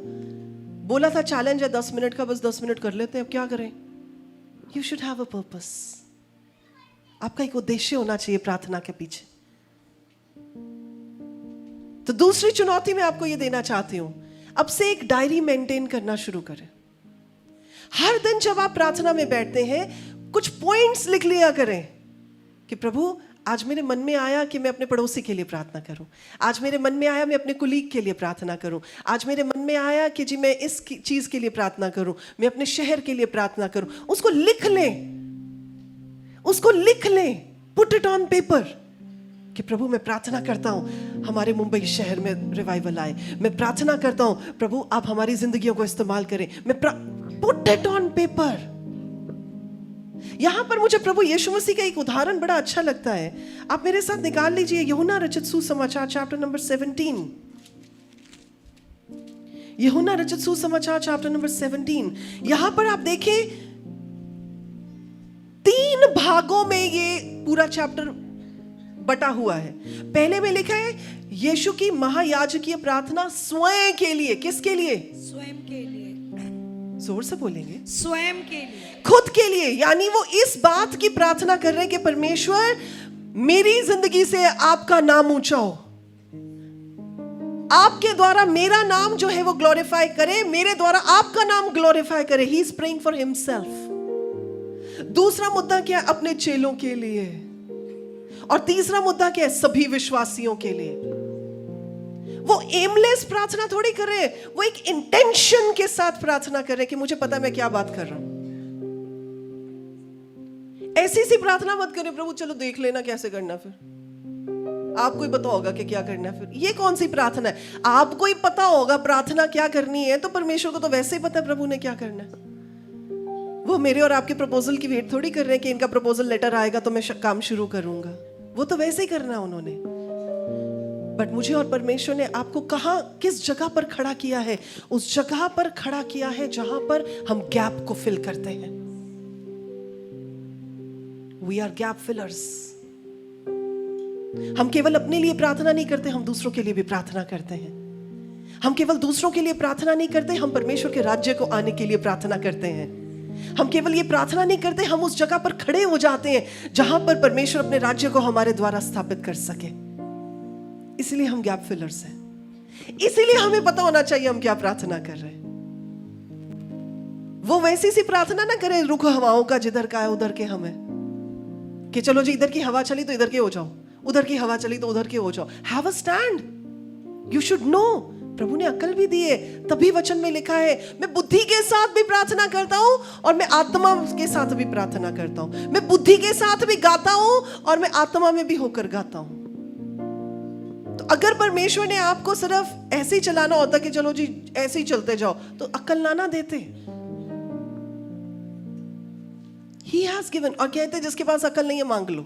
बोला था चैलेंज है 10 मिनट का, बस 10 मिनट कर लेते हैं, अब क्या करें। You should have a purpose. आपका एक उद्देश्य होना चाहिए प्रार्थना के पीछे। तो दूसरी चुनौती मैं आपको ये देना चाहती हूं, अब से एक डायरी मेंटेन करना शुरू करें। हर दिन जब आप प्रार्थना में बैठते हैं कुछ पॉइंट्स लिख लिया करें कि प्रभु आज मेरे मन में आया कि मैं अपने पड़ोसी के लिए प्रार्थना करूं, आज मेरे मन में आया मैं अपने कुलीग के लिए प्रार्थना करूं, आज मेरे मन में आया कि जी मैं इस चीज के लिए प्रार्थना करूं, मैं अपने शहर के लिए प्रार्थना करूं। उसको लिख लें, उसको लिख लें, पुट इट ऑन पेपर कि प्रभु मैं प्रार्थना करता हूं हमारे मुंबई शहर में रिवाइवल आए, मैं प्रार्थना करता हूं प्रभु आप हमारी जिंदगियों को इस्तेमाल करें, मैं पुट इट ऑन पेपर। यहां पर मुझे प्रभु यीशु मसीह का एक उदाहरण बड़ा अच्छा लगता है, आप मेरे साथ निकाल लीजिए यूहन्ना रचित सुसमाचार चैप्टर नंबर 17। यूहन्ना रचित सुसमाचार चैप्टर नंबर 17। यहां पर आप देखें 3 भागों में ये पूरा चैप्टर बटा हुआ है। पहले में लिखा है यीशु की महायाजकीय प्रार्थना स्वयं के लिए। किसके लिए? स्वयं के लिए। जोर से बोलेंगे, स्वयं के लिए, खुद के लिए। यानी वो इस बात की प्रार्थना कर रहे हैं कि परमेश्वर मेरी जिंदगी से आपका नाम ऊंचा हो, आपके द्वारा मेरा नाम जो है वो ग्लोरीफाई करे, मेरे द्वारा आपका नाम ग्लोरीफाई करे। He is praying for himself. दूसरा मुद्दा क्या है? अपने चेलों के लिए। और तीसरा मुद्दा क्या है? सभी विश्वासियों के लिए। वो एमलेस प्रार्थना थोड़ी कर रहे हैं, वो एक इंटेंशन के साथ प्रार्थना कर रहे हैं कि मुझे पता है मैं क्या बात कर रहा हूं। ऐसी सी प्रार्थना मत करें प्रभु चलो देख लेना कैसे करना, फिर आपको ही पता होगा कि क्या करना है। फिर ये कौन सी प्रार्थना है? आपको ही पता होगा प्रार्थना क्या करनी है, तो परमेश्वर को तो वैसे ही पता है प्रभु ने क्या करना है। वो मेरे और आपके प्रपोजल की वेट थोड़ी कर रहे हैं कि इनका प्रपोजल लेटर आएगा तो मैं काम शुरू करूंगा। वो तो वैसे ही करना है उन्होंने। बट मुझे और परमेश्वर ने आपको कहां, किस जगह पर खड़ा किया है? उस जगह पर खड़ा किया है जहां पर हम गैप को फिल करते हैं। We are gap fillers. हम केवल अपने लिए प्रार्थना नहीं करते, हम दूसरों के लिए भी प्रार्थना करते हैं। हम केवल दूसरों के लिए प्रार्थना नहीं करते, हम परमेश्वर के राज्य को आने के लिए प्रार्थना करते हैं। हम केवल ये प्रार्थना नहीं करते, हम उस जगह पर खड़े हो जाते हैं जहां पर परमेश्वर अपने राज्य को हमारे द्वारा स्थापित कर सके। इसलिए हम गैप फिलर्स हैं। इसीलिए हमें पता होना चाहिए हम क्या प्रार्थना कर रहे हैं। वो वैसी सी प्रार्थना ना करें रुख हवाओं का, जिधर का है उधर के हम हैं, कि चलो जी इधर की हवा चली तो इधर के हो जाओ, उधर की हवा चली तो उधर के हो जाओ। Have a stand. You should know. प्रभु ने अकल भी दी है, तभी वचन में लिखा है मैं बुद्धि के साथ भी प्रार्थना करता हूं और मैं आत्मा के साथ भी प्रार्थना करता हूं। मैं बुद्धि के साथ भी गाता हूं और मैं आत्मा में भी होकर गाता हूं। तो अगर परमेश्वर ने आपको सिर्फ ऐसे ही चलाना होता कि चलो जी ऐसे ही चलते जाओ, तो अकल ना देते। He has given। और कहते जिसके पास अकल नहीं है मांग लो।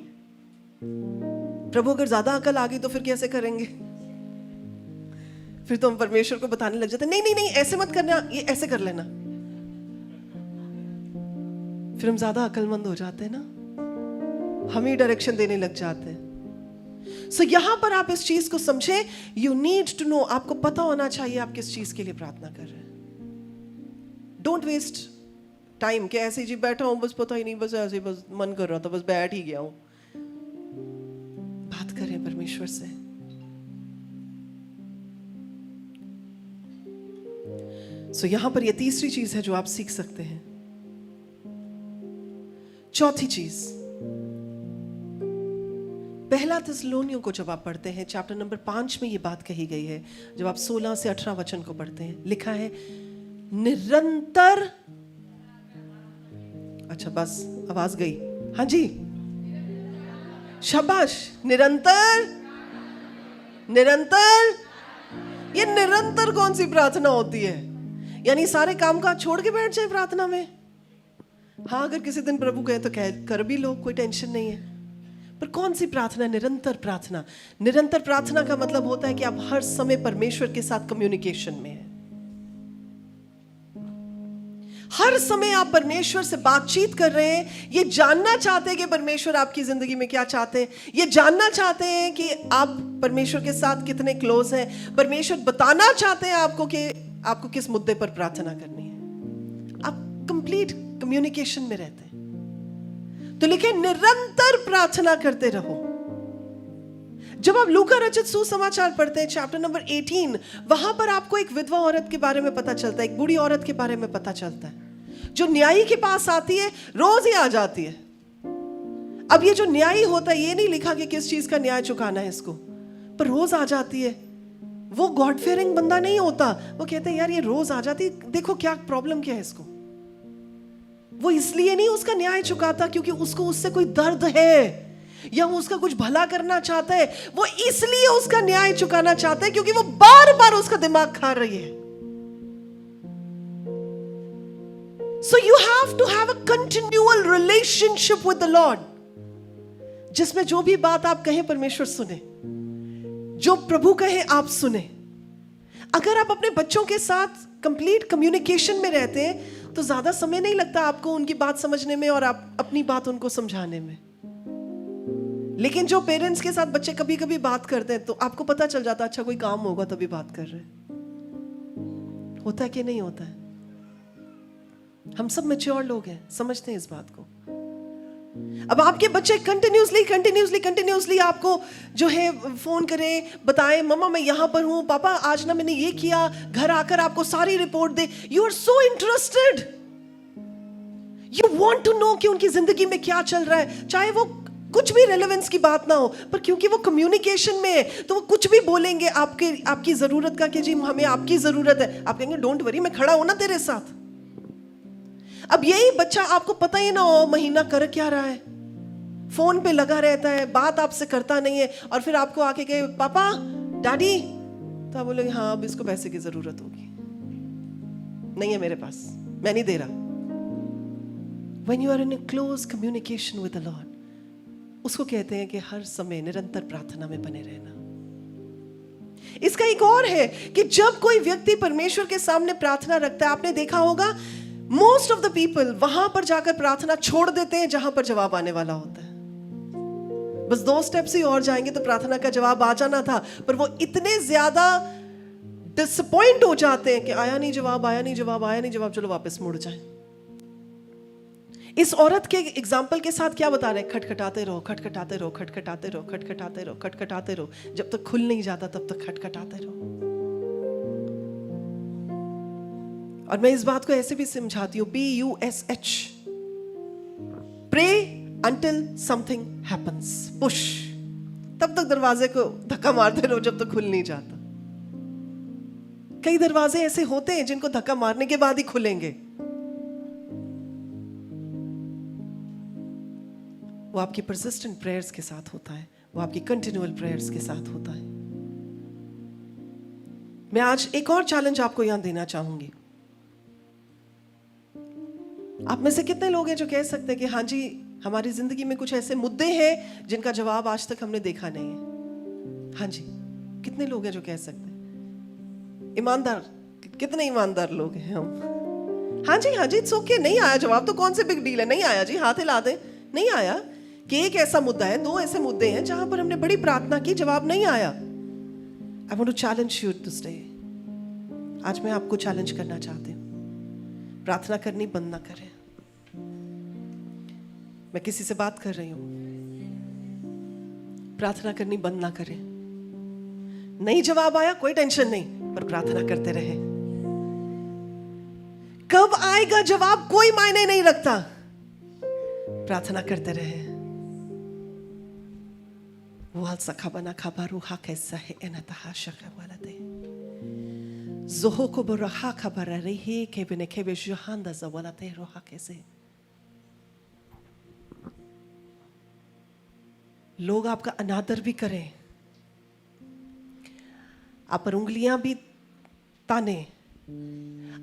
प्रभु अगर ज्यादा अकल आ गई तो फिर कैसे करेंगे? फिर तो हम परमेश्वर को बताने लग जाते नहीं नहीं नहीं ऐसे मत करना, ये ऐसे कर लेना। फिर हम ज्यादा अकलमंद हो जाते हैं ना, हम ही डायरेक्शन देने लग जाते हैं। सो यहां पर आप इस चीज को समझे। यू नीड टू नो, आपको पता होना चाहिए आप किस चीज के लिए प्रार्थना कर रहे हैं। डोंट वेस्ट टाइम कि ऐसे जी बैठा हूं बस पता ही नहीं, बस ऐसे बस मन कर रहा था बस बैठ ही गया हूं। बात करें परमेश्वर से। सो यहां पर ये तीसरी चीज है जो आप सीख सकते हैं। चौथी चीज, पहला थिस्सलुनीयों को जब आप पढ़ते हैं चैप्टर नंबर 5 में ये बात कही गई है। जब आप 16 से 18 वचन को पढ़ते हैं, लिखा है निरंतर, अच्छा बस आवाज गई, हाँ जी शाबाश, निरंतर। निरंतर, ये निरंतर कौन सी प्रार्थना होती है? यानी सारे काम काज छोड़ के बैठ जाए प्रार्थना में? हाँ, अगर किसी दिन प्रभु कहे तो कर भी लो, कोई टेंशन नहीं है। पर कौन सी प्रार्थना? निरंतर प्रार्थना। निरंतर प्रार्थना का मतलब होता है कि आप हर समय परमेश्वर के साथ कम्युनिकेशन में हैं। हर समय आप परमेश्वर से बातचीत कर रहे हैं, ये जानना चाहते हैं कि परमेश्वर आपकी जिंदगी में क्या चाहते हैं, ये जानना चाहते हैं कि आप परमेश्वर के साथ कितने क्लोज हैं, परमेश्वर बताना चाहते हैं आपको कि आपको किस मुद्दे पर प्रार्थना करनी है। आप कंप्लीट कम्युनिकेशन में रहते हैं। तो लिखे निरंतर प्रार्थना करते रहो। जब आप लूका रचित सुसमाचार पढ़ते हैं चैप्टर नंबर 18, वहां पर आपको एक विधवा औरत के बारे में पता चलता है, एक बूढ़ी औरत के बारे में पता चलता है, जो न्यायी के पास आती है, रोज ही आ जाती है। अब ये जो न्यायी होता है, ये नहीं लिखा कि किस चीज का न्याय चुकाना है इसको, पर रोज आ जाती है। वो गॉड फेयरिंग बंदा नहीं होता, वो कहते हैं यार ये रोज आ जाती, देखो क्या प्रॉब्लम क्या है इसको। वो इसलिए नहीं उसका न्याय चुकाता क्योंकि उसको उससे कोई दर्द है या वो उसका कुछ भला करना चाहता है, वो इसलिए उसका न्याय चुकाना चाहता है क्योंकि वो बार बार उसका दिमाग खा रही है। So you have to have a continual relationship with the Lord, जिसमें जो भी बात आप कहें परमेश्वर सुने, जो प्रभु कहे आप सुने। अगर आप अपने बच्चों के साथ कंप्लीट कम्युनिकेशन में रहते हैं तो ज्यादा समय नहीं लगता आपको उनकी बात समझने में और आप अपनी बात उनको समझाने में। लेकिन जो पेरेंट्स के साथ बच्चे कभी कभी बात करते हैं तो आपको पता चल जाता है अच्छा कोई काम होगा तभी बात कर रहे हैं। होता है कि नहीं होता है? हम सब मैच्योर लोग हैं, समझते हैं इस बात को। अब आपके बच्चे कंटिन्यूसली आपको जो है फोन करें, बताएं मम्मा मैं यहां पर हूं, पापा आज ना मैंने ये किया, घर आकर आपको सारी रिपोर्ट दे। You are so interested, you want to know कि उनकी जिंदगी में क्या चल रहा है, चाहे वो कुछ भी रेलेवेंस की बात ना हो, पर क्योंकि वो कम्युनिकेशन में है तो वो कुछ भी बोलेंगे आपकी जरूरत का कि जी हमें आपकी जरूरत है। आप कहेंगे डोंट वरी, मैं खड़ा हूं ना तेरे साथ। अब यही बच्चा आपको पता ही ना हो महीना कर क्या रहा है, फोन पे लगा रहता है, बात आपसे करता नहीं है, और फिर आपको आके कहे पापा डैडी, तो आप बोलोगे हाँ अब इसको पैसे की जरूरत होगी, नहीं है मेरे पास, मैं नहीं दे रहा। When you are in a close communication with the Lord, उसको कहते हैं कि हर समय निरंतर प्रार्थना में बने रहना। इसका एक और है कि जब कोई व्यक्ति परमेश्वर के सामने प्रार्थना रखता है, आपने देखा होगा मोस्ट ऑफ द पीपल वहां पर जाकर प्रार्थना छोड़ देते हैं जहां पर जवाब आने वाला होता है। बस 2 स्टेप्स ही और जाएंगे तो प्रार्थना का जवाब आ जाना था, पर वो इतने ज्यादा डिसअपॉइंट हो जाते हैं कि आया नहीं जवाब, चलो वापस मुड़ जाए। इस औरत के एग्जाम्पल के साथ क्या बता रहे हैं? खटखटाते रहो, जब तक खुल नहीं जाता तब तक खटखटाते रहो। और मैं इस बात को ऐसे भी समझाती हूं, PUSH, pray until something happens, push। तब तक दरवाजे को धक्का मारते रहो जब तक खुल नहीं जाता। कई दरवाजे ऐसे होते हैं जिनको धक्का मारने के बाद ही खुलेंगे। वो आपकी परसिस्टेंट प्रेयर्स के साथ होता है, वो आपकी कंटिन्यूअल प्रेयर्स के साथ होता है। मैं आज एक और चैलेंज आपको यहां देना चाहूंगी। आप में से कितने लोग हैं जो कह सकते हैं कि हाँ जी हमारी जिंदगी में कुछ ऐसे मुद्दे हैं जिनका जवाब आज तक हमने देखा नहीं है? हाँ जी, कितने लोग हैं जो कह सकते हैं? ईमानदार, कितने ईमानदार लोग हैं हम? हाँ जी, इट्स ओके, नहीं आया जवाब तो कौन से बिग डील है, नहीं आया जी, हाथ हिला दे, नहीं आया। कि एक ऐसा मुद्दा है, 2 ऐसे मुद्दे हैं जहां पर हमने बड़ी प्रार्थना की, जवाब नहीं आया। I want to challenge you to stay. आज मैं आपको चैलेंज करना चाहती हूँ, प्रार्थना करनी बंद ना करें। मैं किसी से बात कर रही हूं, प्रार्थना करनी बंद ना करें। नहीं जवाब आया कोई टेंशन नहीं, पर प्रार्थना करते रहे। कब आएगा जवाब कोई मायने नहीं रखता, प्रार्थना करते रहे। वाल सखाबना खबारू हा कैसा है एनतहा शखवालते जोहो को बरहा खबर रही के बिने के बेजुहांदा जवालते रोहा कैसे। लोग आपका अनादर भी करें, आप पर उंगलियां भी ताने,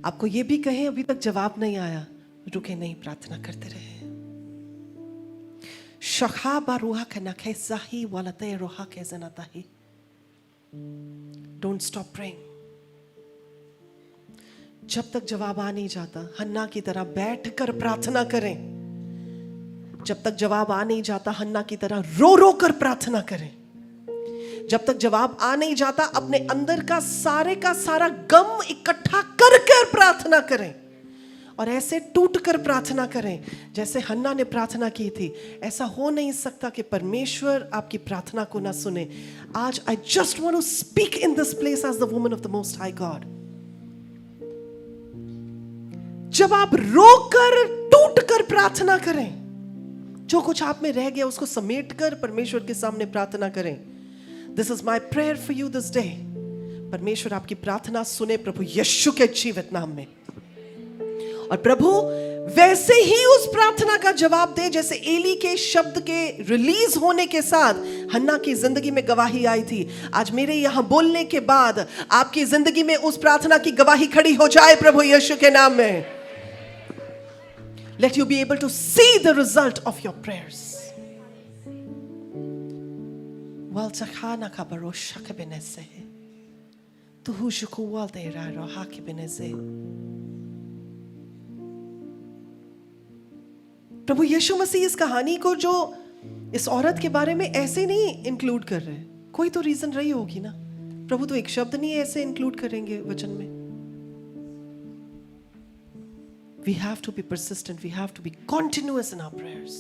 आपको ये भी कहें अभी तक जवाब नहीं आया, रुके नहीं, प्रार्थना करते रहे। शखाबा रूहा के नखेज़ाही वालते रूहा के ज़नाताही। Don't stop praying. जब तक जवाब आ नहीं जाता, हन्ना की तरह बैठकर प्रार्थना करें। जब तक जवाब आ नहीं जाता, हन्ना की तरह रो रो कर प्रार्थना करें। जब तक जवाब आ नहीं जाता, अपने अंदर का सारा गम इकट्ठा कर कर प्रार्थना करें और ऐसे टूट कर प्रार्थना करें जैसे हन्ना ने प्रार्थना की थी। ऐसा हो नहीं सकता कि परमेश्वर आपकी प्रार्थना को ना सुने। आज I just want to speak in this place as the woman of the most high God. जब आप रोकर टूट कर प्रार्थना करें, जो कुछ आप में रह गया उसको समेट कर परमेश्वर के सामने प्रार्थना करें। This is my prayer for you this day. परमेश्वर आपकी प्रार्थना सुने प्रभु यीशु के जीवित नाम में, और प्रभु वैसे ही उस प्रार्थना का जवाब दे जैसे एली के शब्द के रिलीज होने के साथ हन्ना की जिंदगी में गवाही आई थी। आज मेरे यहां बोलने के बाद आपकी जिंदगी में उस प्रार्थना की गवाही खड़ी हो जाए प्रभु यीशु के नाम में। Let you be able to see the result of your prayers. Waltakhana kabarosha kebenese. Tuhushuku waldera roha kebenese. प्रभु यीशु मसीह इस कहानी को जो इस औरत के बारे में ऐसे नहीं इंक्लूड कर रहे, कोई तो रीजन रही होगी ना। प्रभु तो एक शब्द नहीं ऐसे इंक्लूड करेंगे वचन में। We have to be persistent. We have to be continuous in our prayers.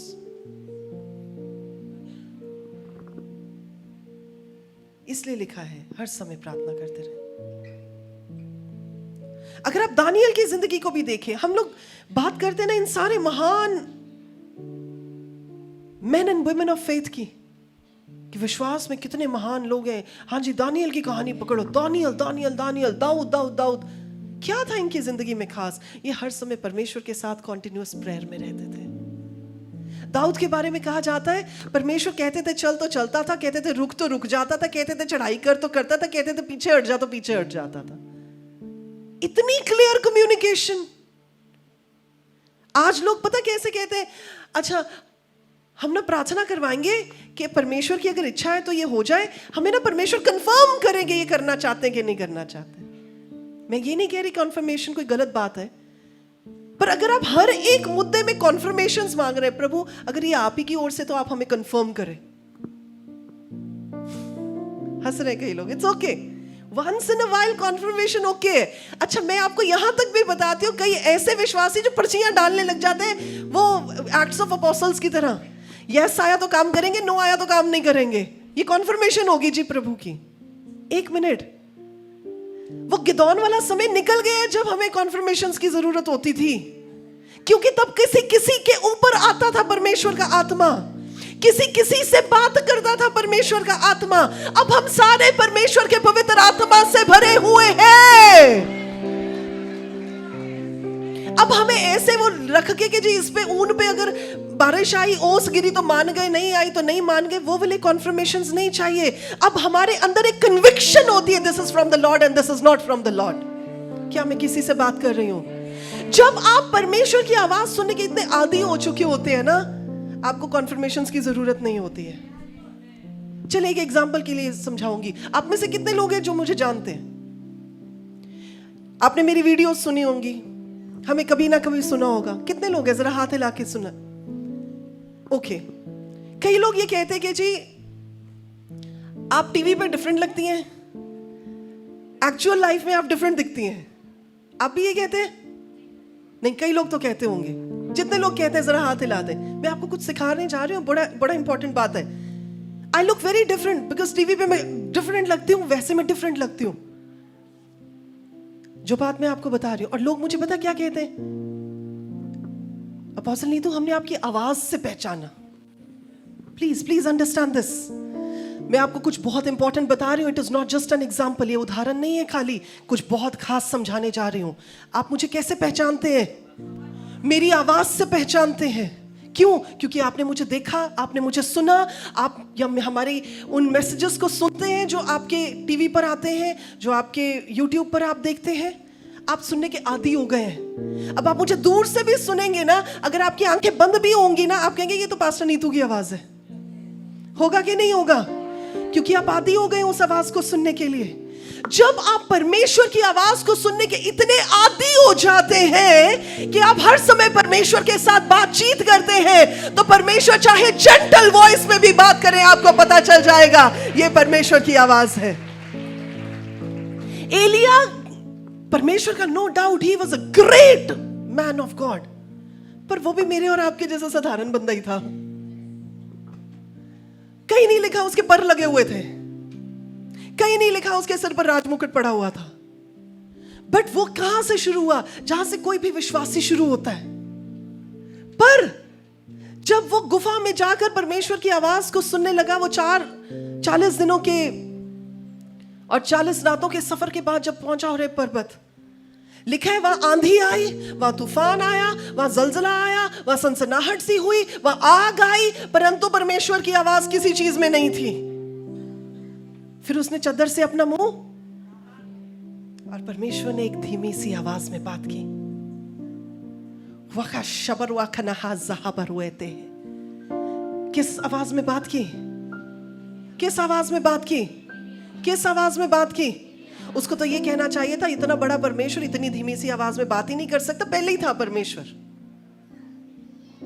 इसलिए लिखा है हर समय प्रार्थना करते रहे। अगर आप दानियल की जिंदगी को भी देखें, हम लोग बात करते हैं ना इन सारे महान men and women of faith की, कि विश्वास में कितने महान लोग हैं। हाँ जी, दानियल की कहानी पकड़ो, दानियल दानियल दानियल, दाऊद दाऊद दाऊद। क्या था इनकी जिंदगी में खास? ये हर समय परमेश्वर के साथ कॉन्टिन्यूअस प्रेयर में रहते थे। दाऊद के बारे में कहा जाता है परमेश्वर कहते थे चल तो चलता था, कहते थे रुक तो रुक जाता था, कहते थे चढ़ाई कर तो करता था, कहते थे पीछे हट जा तो पीछे हट जाता था। इतनी क्लियर कम्युनिकेशन। आज लोग पता कैसे कहते हैं, अच्छा हम ना प्रार्थना करवाएंगे कि परमेश्वर की अगर इच्छा है तो ये हो जाए, हमें ना परमेश्वर कंफर्म करेंगे ये करना चाहते हैं कि नहीं करना चाहते। मैं ये नहीं कह रही कॉन्फर्मेशन कोई गलत बात है, पर अगर आप हर एक मुद्दे में कॉन्फर्मेशंस मांग रहे हैं, प्रभु अगर ये आप ही की ओर से तो आप हमें कंफर्म करें। हंस रहे कई लोग, it's okay, once in a while confirmation okay. अच्छा मैं आपको यहां तक भी बताती हूँ, कई ऐसे विश्वासी जो पर्चियां डालने लग जाते हैं वो एक्ट्स ऑफ अपोस्टल्स की तरह, यस आया तो काम करेंगे, नो आया तो काम नहीं करेंगे। ये कॉन्फर्मेशन होगी जी प्रभु की। एक मिनट, वो गिदौन वाला समय निकल गया जब हमें कॉन्फर्मेशंस की जरूरत होती थी, क्योंकि तब किसी के ऊपर आता था परमेश्वर का आत्मा, किसी से बात करता था परमेश्वर का आत्मा। अब हम सारे परमेश्वर के पवित्र आत्मा से भरे हुए हैं। अब हमें ऐसे वो रख के कि जी इस पे ऊन पे अगर बारिश आई, ओस गिरी तो मान गए, नहीं आई तो नहीं मान गए, वो वाले कॉन्फर्मेशंस नहीं चाहिए। अब हमारे अंदर एक कन्विक्शन होती है, this is from the Lord and this is not from the Lord. क्या मैं किसी से बात कर रही हूं? जब आप परमेश्वर की आवाज सुनने के इतने आदी हो चुके होते हैं ना, आपको कॉन्फर्मेशंस की जरूरत नहीं होती है। चलिए एक एग्जांपल के लिए समझाऊंगी। आप में से कितने लोग हैं जो मुझे जानते हैं? आपने मेरी वीडियो सुनी होंगी, हमें कभी ना कभी सुना होगा। कितने लोग हैं? जरा हाथ हिला के सुना। ओके, कई लोग ये कहते हैं कि जी आप टीवी पे डिफरेंट लगती हैं, एक्चुअल लाइफ में आप डिफरेंट दिखती हैं। आप भी ये कहते हैं? नहीं, कई लोग तो कहते होंगे। जितने लोग कहते हैं जरा हाथ हिला दें। मैं आपको कुछ सिखाने जा रही हूँ, बड़ा इंपॉर्टेंट बात है। I look very different because TV पे मैं डिफरेंट लगती हूँ, वैसे मैं डिफरेंट लगती हूँ। जो बात मैं आपको बता रही हूँ। और लोग मुझे पता क्या कहते हैं, अपोस्टल नीतू हमने आपकी आवाज से पहचाना। Please understand this. मैं आपको कुछ बहुत इंपॉर्टेंट बता रही हूँ। It is not just an example, ये उदाहरण नहीं है खाली, कुछ बहुत खास समझाने जा रही हूँ। आप मुझे कैसे पहचानते हैं? मेरी आवाज से पहचानते हैं। क्यों? क्योंकि आपने मुझे देखा, आपने मुझे सुना, आप या हमारे उन मैसेजेस को सुनते हैं जो आपके टीवी पर आते हैं, जो आपके यूट्यूब पर आप देखते हैं। आप सुनने के आदी हो गए हैं। अब आप मुझे दूर से भी सुनेंगे ना, अगर आपकी आंखें बंद भी होंगी ना, आप कहेंगे ये तो पास्टर नीतू की आवाज है। होगा कि नहीं होगा? क्योंकि आप आदी हो गए उस आवाज को सुनने के लिए। जब आप परमेश्वर की आवाज को सुनने के इतने आदी हो जाते हैं कि आप हर समय परमेश्वर के साथ बातचीत करते हैं, तो परमेश्वर चाहे जेंटल वॉइस में भी बात करें, आपको पता चल जाएगा ये परमेश्वर की आवाज है। एलिया परमेश्वर का नो डाउट ही was a great man of God, पर वो भी मेरे और आपके जैसा साधारण बंदा ही था। कहीं नहीं लिखा उसके पर लगे हुए थे, कहीं नहीं लिखा उसके सिर पर राजमुकुट पड़ा हुआ था, बट वो कहां से शुरू हुआ? जहां से कोई भी विश्वासी शुरू होता है। पर जब वो गुफा में जाकर परमेश्वर की आवाज को सुनने लगा, वो 40 दिनों के और 40 रातों के सफर के बाद जब पहुंचा होरेब पर्वत, लिखा है वहां आंधी आई, वहां तूफान आया, वहां जलजला आया, वहां सनसनाहट सी हुई, वहां आग आई, परंतु परमेश्वर की आवाज किसी चीज में नहीं थी। फिर उसने चद्दर से अपना मुंह, और परमेश्वर ने एक धीमी सी आवाज में बात की। वखा शबर वखनहा ज़हाबर हुएते। किस आवाज में बात की? किस आवाज में बात की? किस आवाज में बात की? उसको तो ये कहना चाहिए था, इतना बड़ा परमेश्वर इतनी धीमी सी आवाज में बात ही नहीं कर सकता, पहले ही था परमेश्वर।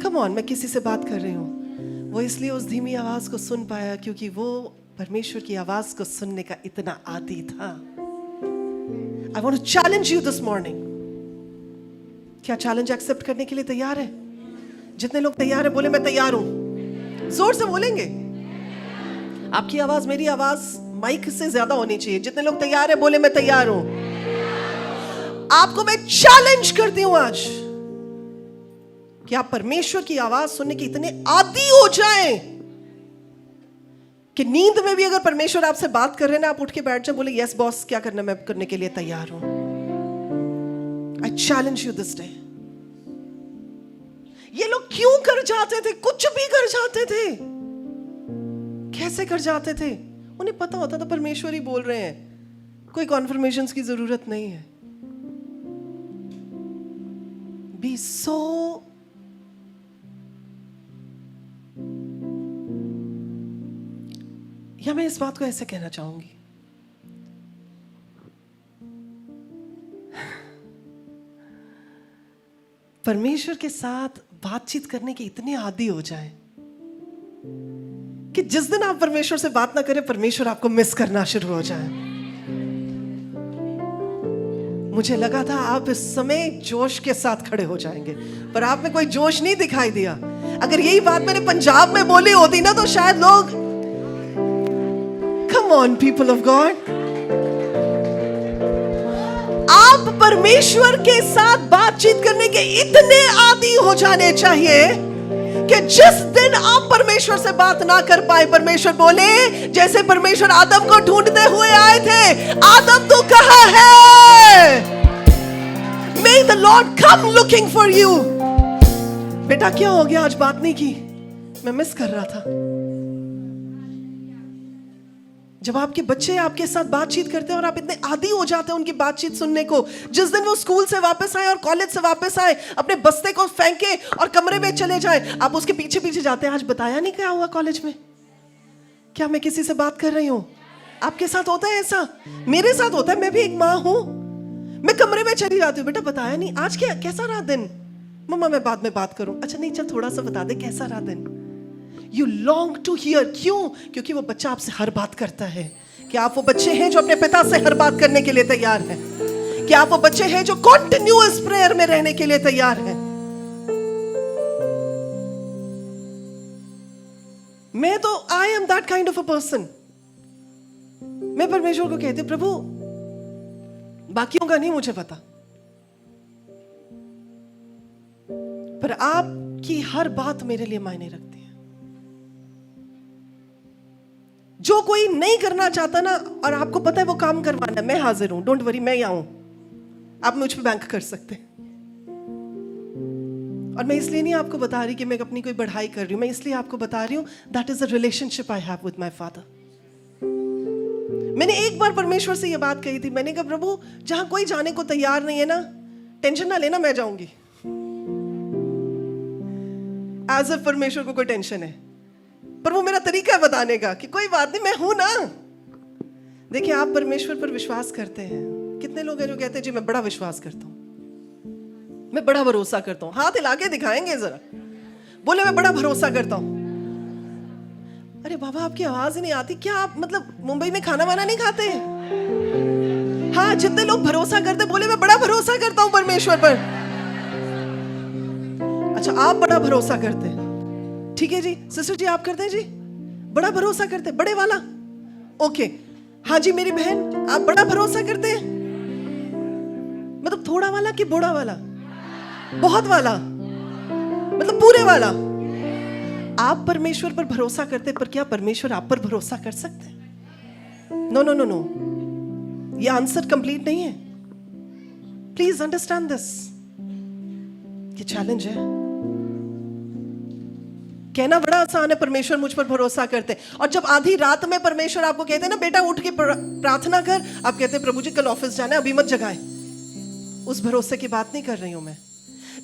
कम ऑन, मैं किसी से बात कर रही हूं। वो इसलिए उस धीमी आवाज को सुन पाया क्योंकि वो परमेश्वर की आवाज को सुनने का इतना आदी था। I want to challenge you this morning. क्या चैलेंज एक्सेप्ट करने के लिए तैयार है? जितने लोग तैयार है बोले मैं तैयार हूं। जोर से बोलेंगे। आपकी आवाज मेरी आवाज माइक से ज्यादा होनी चाहिए। जितने लोग तैयार है बोले मैं तैयार हूं। आपको मैं चैलेंज करती हूं आज कि आप परमेश्वर की आवाज सुनने के इतने आदी हो जाएं कि नींद में भी अगर परमेश्वर आपसे बात कर रहे हैं ना, आप उठ के बैठ जाए, बोले यस बॉस, क्या करना मैं करने के लिए तैयार हूं। I challenge you this day. ये लोग क्यों कर जाते थे? कुछ भी कर जाते थे। कैसे कर जाते थे? उन्हें पता होता था परमेश्वर ही बोल रहे हैं, कोई कॉन्फर्मेशन की जरूरत नहीं है। बी सो या मैं इस बात को ऐसे कहना चाहूंगी, परमेश्वर के साथ बातचीत करने के इतने आदी हो जाए कि जिस दिन आप परमेश्वर से बात ना करें, परमेश्वर आपको मिस करना शुरू हो जाए। मुझे लगा था आप इस समय जोश के साथ खड़े हो जाएंगे, पर आप में कोई जोश नहीं दिखाई दिया। अगर यही बात मैंने पंजाब में बोली होती ना, तो शायद लोग, come on people of God, आप परमेश्वर के साथ बातचीत करने के इतने आदी हो जाने चाहिए कि जिस दिन आप परमेश्वर से बात ना कर पाए, परमेश्वर बोले, जैसे परमेश्वर आदम को ढूंढते हुए आए थे, आदम तू कहां है? May the Lord come looking for you। बेटा क्या हो गया, आज बात नहीं की? मैं मिस कर रहा था। जब आपके बच्चे आपके साथ बातचीत करते हैं और आप इतने आदी हो जाते हैं उनकी बातचीत सुनने को, जिस दिन वो स्कूल से वापस आए और कॉलेज से वापस आए, अपने बस्ते को फेंके और कमरे में चले जाए, आप उसके पीछे पीछे जाते हैं, आज बताया नहीं क्या हुआ कॉलेज में? क्या मैं किसी से बात कर रही हूं? आपके साथ होता है ऐसा? मेरे साथ होता है। मैं भी एक माँ हूं। मैं कमरे में चली जाती हूँ, बेटा बताया नहीं, आज क्या कैसा रहा दिन? मम्मा मैं बाद में बात करूं। अच्छा नहीं, चल थोड़ा सा बता दे कैसा रहा दिन। You long to hear। क्यों? क्योंकि वो बच्चा आपसे हर बात करता है। कि आप वो बच्चे हैं जो अपने पिता से हर बात करने के लिए तैयार हैं? कि आप वो बच्चे हैं जो कॉन्टिन्यूअस प्रेयर में रहने के लिए तैयार हैं? मैं तो I M that kind of a person. मैं परमेश्वर को कहती हूं, प्रभु बाकियों का नहीं मुझे पता, पर आपकी हर बात मेरे लिए मायने रखती है। जो कोई नहीं करना चाहता ना, और आपको पता है वो काम करवाना, मैं हाजिर हूं, डोंट वरी, मैं यहां हूं, आप मुझ पे बैंक कर सकते हैं। और मैं इसलिए नहीं आपको बता रही कि मैं अपनी कोई बढ़ाई कर रही हूं, मैं इसलिए आपको बता रही हूं that is a relationship I have with my father. मैंने एक बार परमेश्वर से ये बात कही थी, मैंने कहा प्रभु जहां कोई जाने को तैयार नहीं है ना, टेंशन ना लेना, मैं जाऊंगी। एज इफ परमेश्वर को कोई टेंशन है, पर वो मेरा तरीका है बताने का कि कोई बात नहीं, मैं हूं ना, देखिए, आप परमेश्वर पर विश्वास करते हैं। कितने लोग हैं जो कहते हैं जी मैं बड़ा विश्वास करता हूँ, मैं बड़ा भरोसा करता हूँ। हाथ हिला के दिखाएंगे जरा, बोले मैं बड़ा भरोसा करता हूँ। अरे बाबा, आपकी आवाज ही नहीं आती क्या? आप मतलब मुंबई में खाना वाना नहीं खाते? हाँ, जितने लोग भरोसा करते बोले मैं बड़ा भरोसा करता हूँ परमेश्वर पर। अच्छा, आप बड़ा भरोसा करते हैं, ठीक है जी। सिस्टर जी, आप करते हैं जी? बड़ा भरोसा करते हैं, बड़े वाला? ओके। हाँ जी, मेरी बहन, आप बड़ा भरोसा करते हैं? मतलब थोड़ा वाला कि बड़ा वाला? बहुत वाला, मतलब पूरे वाला। आप परमेश्वर पर भरोसा करते, पर क्या परमेश्वर आप पर भरोसा कर सकते हैं? नो नो नो नो, ये आंसर कंप्लीट नहीं है। Please understand this. ये चैलेंज है। कहना बड़ा आसान है, परमेश्वर मुझ पर भरोसा करते हैं। और जब आधी रात में परमेश्वर आपको कहते हैं ना बेटा उठ के प्रार्थना कर, आप कहते हैं प्रभु जी कल ऑफिस जाना है, अभी मत जगाए। उस भरोसे की बात नहीं कर रही हूं मैं।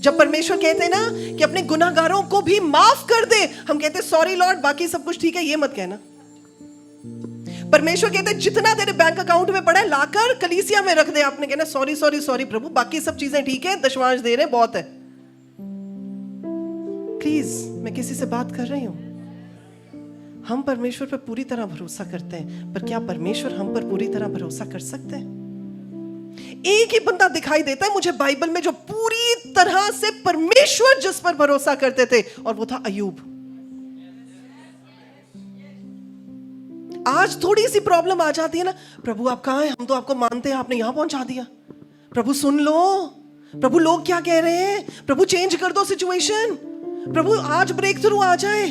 जब परमेश्वर कहते हैं ना कि अपने गुनाहगारों को भी माफ कर दे, हम कहते हैं सॉरी लॉर्ड, बाकी सब कुछ ठीक है, ये मत कहना। परमेश्वर कहते हैं जितना तेरे बैंक अकाउंट में पड़ा है लाकर कलीसिया में रख दे। आपने कहना सॉरी सॉरी सॉरी प्रभु, बाकी सब चीजें ठीक है, दशमांश दे रहे बहुत है। प्लीज, मैं किसी से बात कर रही हूं। हम परमेश्वर पर पूरी तरह भरोसा करते हैं, पर क्या परमेश्वर हम पर पूरी तरह भरोसा कर सकते हैं? एक ही बंदा दिखाई देता है मुझे बाइबल में जो पूरी तरह से परमेश्वर जिस पर भरोसा करते थे, और वो था अय्यूब। आज थोड़ी सी प्रॉब्लम आ जाती है ना, प्रभु आप कहां हैं? हम तो आपको मानते हैं, आपने यहां पहुंचा दिया। प्रभु सुन लो, प्रभु लोग क्या कह रहे हैं, प्रभु चेंज कर दो सिचुएशन, प्रभु आज ब्रेक थ्रू आ जाए।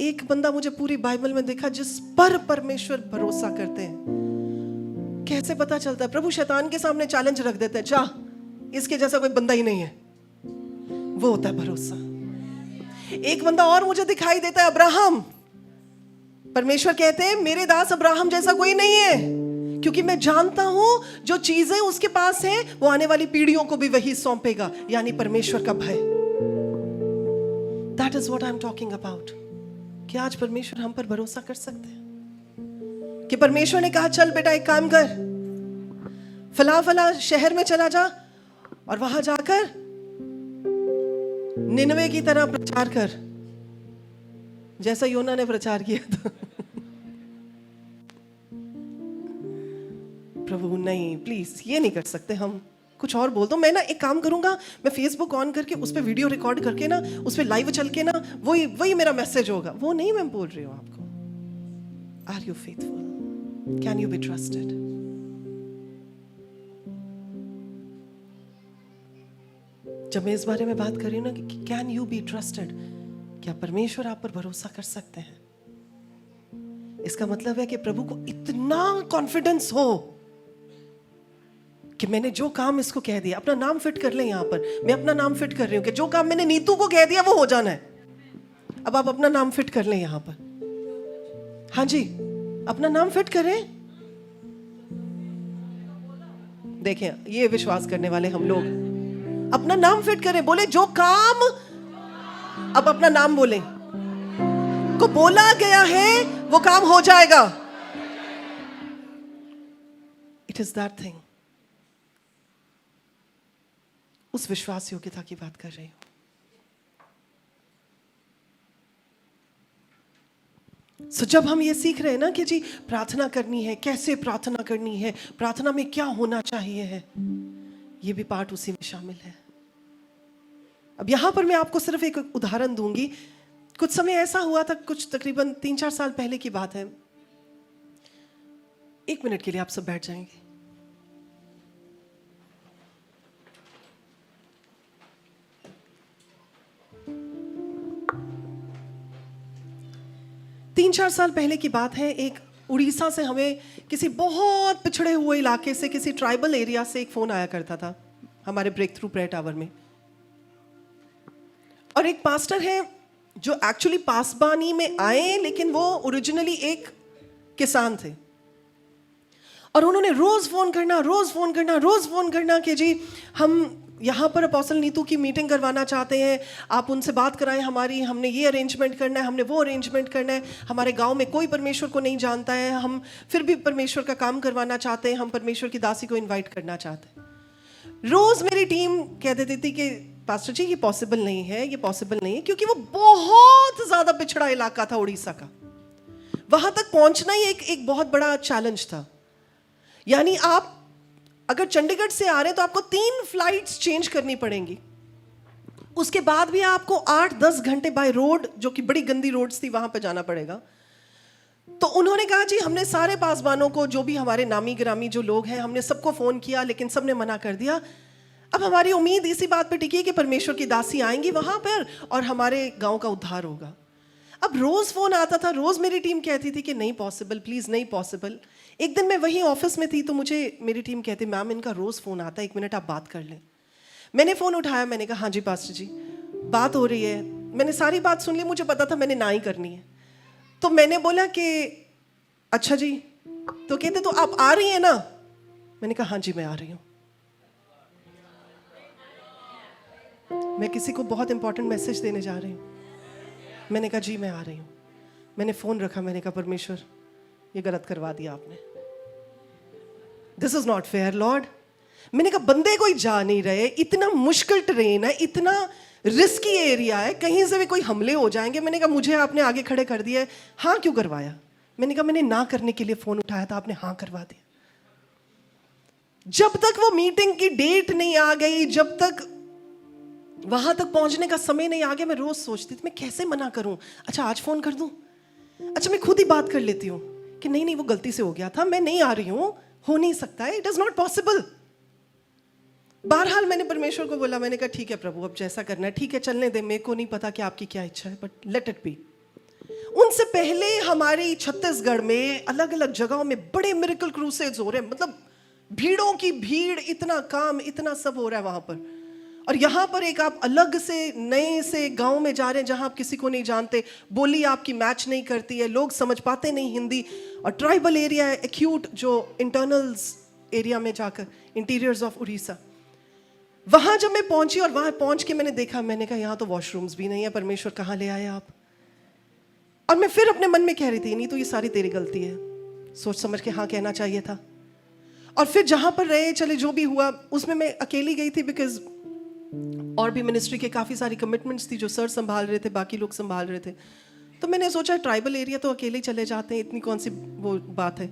एक बंदा मुझे पूरी बाइबल में देखा जिस पर परमेश्वर भरोसा करते हैं। कैसे पता चलता है? प्रभु शैतान के सामने चैलेंज रख देते हैं, जा इसके जैसा कोई बंदा ही नहीं है। वो होता है भरोसा। एक बंदा और मुझे दिखाई देता है, अब्राहम। परमेश्वर कहते हैं मेरे दास अब्राहम जैसा कोई नहीं है, क्योंकि मैं जानता हूं जो चीजें उसके पास हैं वो आने वाली पीढ़ियों को भी वही सौंपेगा, यानी परमेश्वर का भय। That is what I'm talking about. क्या आज परमेश्वर हम पर भरोसा कर सकते हैं? कि परमेश्वर ने कहा चल बेटा एक काम कर, फला फला शहर में चला जा और वहां जाकर निनवे की तरह प्रचार कर, जैसा योना ने प्रचार किया था। प्रभु नहीं, प्लीज ये नहीं कर सकते हम, कुछ और बोल दो। मैं ना एक काम करूंगा, मैं फेसबुक ऑन करके उस पर वीडियो रिकॉर्ड करके ना उस पर लाइव चल के ना वही मेरा मैसेज होगा। वो नहीं मैं बोल रही हूं आपको। Are you faithful? Can you be trusted? जब मैं इस बारे में बात कर रही हूं ना कि कैन यू बी ट्रस्टेड, क्या परमेश्वर आप पर भरोसा कर सकते हैं? इसका मतलब है कि प्रभु को इतना कॉन्फिडेंस हो कि मैंने जो काम इसको कह दिया, अपना नाम फिट कर ले। यहां पर मैं अपना नाम फिट कर रही हूं कि जो काम मैंने नीतू को कह दिया वो हो जाना है। अब आप अपना नाम फिट कर लें यहां पर। हाँ जी, अपना नाम फिट करें। देखें, ये विश्वास करने वाले हम लोग अपना नाम फिट करें। बोले जो काम, अब अपना नाम बोले, को बोला गया है वो काम हो जाएगा। It is that thing. उस विश्वास योग्यता की बात कर रही हूं। So, जब हम ये सीख रहे हैं ना कि जी प्रार्थना करनी है, कैसे प्रार्थना करनी है, प्रार्थना में क्या होना चाहिए है, ये भी पार्ट उसी में शामिल है। अब यहां पर मैं आपको सिर्फ एक उदाहरण दूंगी। कुछ समय ऐसा हुआ था, कुछ तकरीबन 3-4 साल पहले की बात है। 1 मिनट के लिए आप सब बैठ जाएंगे। तीन 4 साल पहले की बात है। एक उड़ीसा से हमें किसी बहुत पिछड़े हुए इलाके से, किसी ट्राइबल एरिया से एक फोन आया करता था हमारे ब्रेक थ्रू प्रेयर टावर में। और एक पास्टर है जो एक्चुअली पासबानी में आए, लेकिन वो ओरिजिनली एक किसान थे। और उन्होंने रोज फोन करना कि जी हम यहाँ पर अपोस्टल नीतू की मीटिंग करवाना चाहते हैं, आप उनसे बात कराएं हमारी, हमने ये अरेंजमेंट करना है, हमने वो अरेंजमेंट करना है, हमारे गांव में कोई परमेश्वर को नहीं जानता है, हम फिर भी परमेश्वर का काम करवाना चाहते हैं, हम परमेश्वर की दासी को इनवाइट करना चाहते हैं। रोज मेरी टीम कह देती थी कि पास्टर जी ये पॉसिबल नहीं है, ये पॉसिबल नहीं है, क्योंकि वो बहुत ज्यादा पिछड़ा इलाका था उड़ीसा का। वहां तक पहुंचना ही एक बहुत बड़ा चैलेंज था। यानी आप अगर चंडीगढ़ से आ रहे हैं तो आपको 3 फ्लाइट्स चेंज करनी पड़ेंगी, उसके बाद भी आपको 8-10 घंटे बाय रोड, जो कि बड़ी गंदी रोड्स थी, वहां पे जाना पड़ेगा। तो उन्होंने कहा जी हमने सारे पासवानों को, जो भी हमारे नामी गिरामी जो लोग हैं, हमने सबको फोन किया, लेकिन सबने मना कर दिया। अब हमारी उम्मीद इसी बात पे टिकी है कि परमेश्वर की दासी आएंगी वहां पर और हमारे गांव का उद्धार होगा। अब रोज फोन आता था, रोज मेरी टीम कहती थी कि नहीं पॉसिबल, प्लीज नहीं पॉसिबल। एक दिन मैं वही ऑफिस में थी तो मुझे मेरी टीम कहती, मैम इनका रोज फोन आता है, 1 मिनट आप बात कर लें। मैंने फोन उठाया, मैंने कहा हाँ जी पास्टर जी बात हो रही है। मैंने सारी बात सुन ली, मुझे पता था मैंने ना ही करनी है। तो मैंने बोला कि अच्छा जी, तो कहते तो आप आ रही हैं ना? मैंने कहा हाँ जी मैं आ रही हूँ। मैं किसी को बहुत इंपॉर्टेंट मैसेज देने जा रही हूँ। मैंने कहा जी मैं आ रही हूँ। मैंने फोन रखा, मैंने कहा परमेश्वर ये गलत करवा दिया आपने, this is not fair Lord. मैंने कहा बंदे कोई जा नहीं रहे, इतना मुश्किल ट्रेन है, इतना रिस्की एरिया है, कहीं से भी कोई हमले हो जाएंगे। मैंने कहा मुझे आपने आगे खड़े कर दिया है, हाँ क्यों करवाया? मैंने कहा मैंने ना करने के लिए फोन उठाया था, आपने हाँ करवा दिया। जब तक वो मीटिंग की डेट नहीं आ गई, जब तक वहां तक पहुंचने का समय नहीं आ गया, मैं रोज सोचती थी मैं कैसे मना करूं। अच्छा आज फोन कर दूं, अच्छा मैं खुद ही बात कर लेती हूं कि नहीं नहीं वो गलती से हो गया था, मैं नहीं आ रही हूं, हो नहीं सकता है, इट इज नॉट पॉसिबल। बहरहाल मैंने परमेश्वर को बोला, मैंने कहा ठीक है प्रभु अब जैसा करना है ठीक है, चलने दे, मेरे को नहीं पता कि आपकी क्या इच्छा है, बट लेट इट बी। उनसे पहले हमारी छत्तीसगढ़ में अलग अलग जगहों में बड़े मिरेकल क्रूसेड्स हो रहे हैं, मतलब भीड़ों की भीड़, इतना काम, इतना सब हो रहा है वहां पर। और यहाँ पर एक आप अलग से नए से गांव में जा रहे हैं जहां आप किसी को नहीं जानते, बोली आपकी मैच नहीं करती है, लोग समझ पाते नहीं हिंदी, और ट्राइबल एरिया है, एक्यूट जो इंटरनल्स एरिया में जाकर, इंटीरियर्स ऑफ उड़ीसा। वहां जब मैं पहुंची और वहां पहुंच के मैंने देखा, मैंने कहा यहाँ तो वॉशरूम्स भी नहीं है, परमेश्वर कहाँ ले आए आप? और मैं फिर अपने मन में कह रही थी नहीं तो ये सारी तेरी गलती है, सोच समझ के हाँ कहना चाहिए था। और फिर जहां पर रहे चले, जो भी हुआ उसमें मैं अकेली गई थी, बिकॉज और भी मिनिस्ट्री के काफ़ी सारी कमिटमेंट्स थी जो सर संभाल रहे थे, बाकी लोग संभाल रहे थे। तो मैंने सोचा ट्राइबल एरिया तो अकेले ही चले जाते हैं, इतनी कौन सी वो बात है।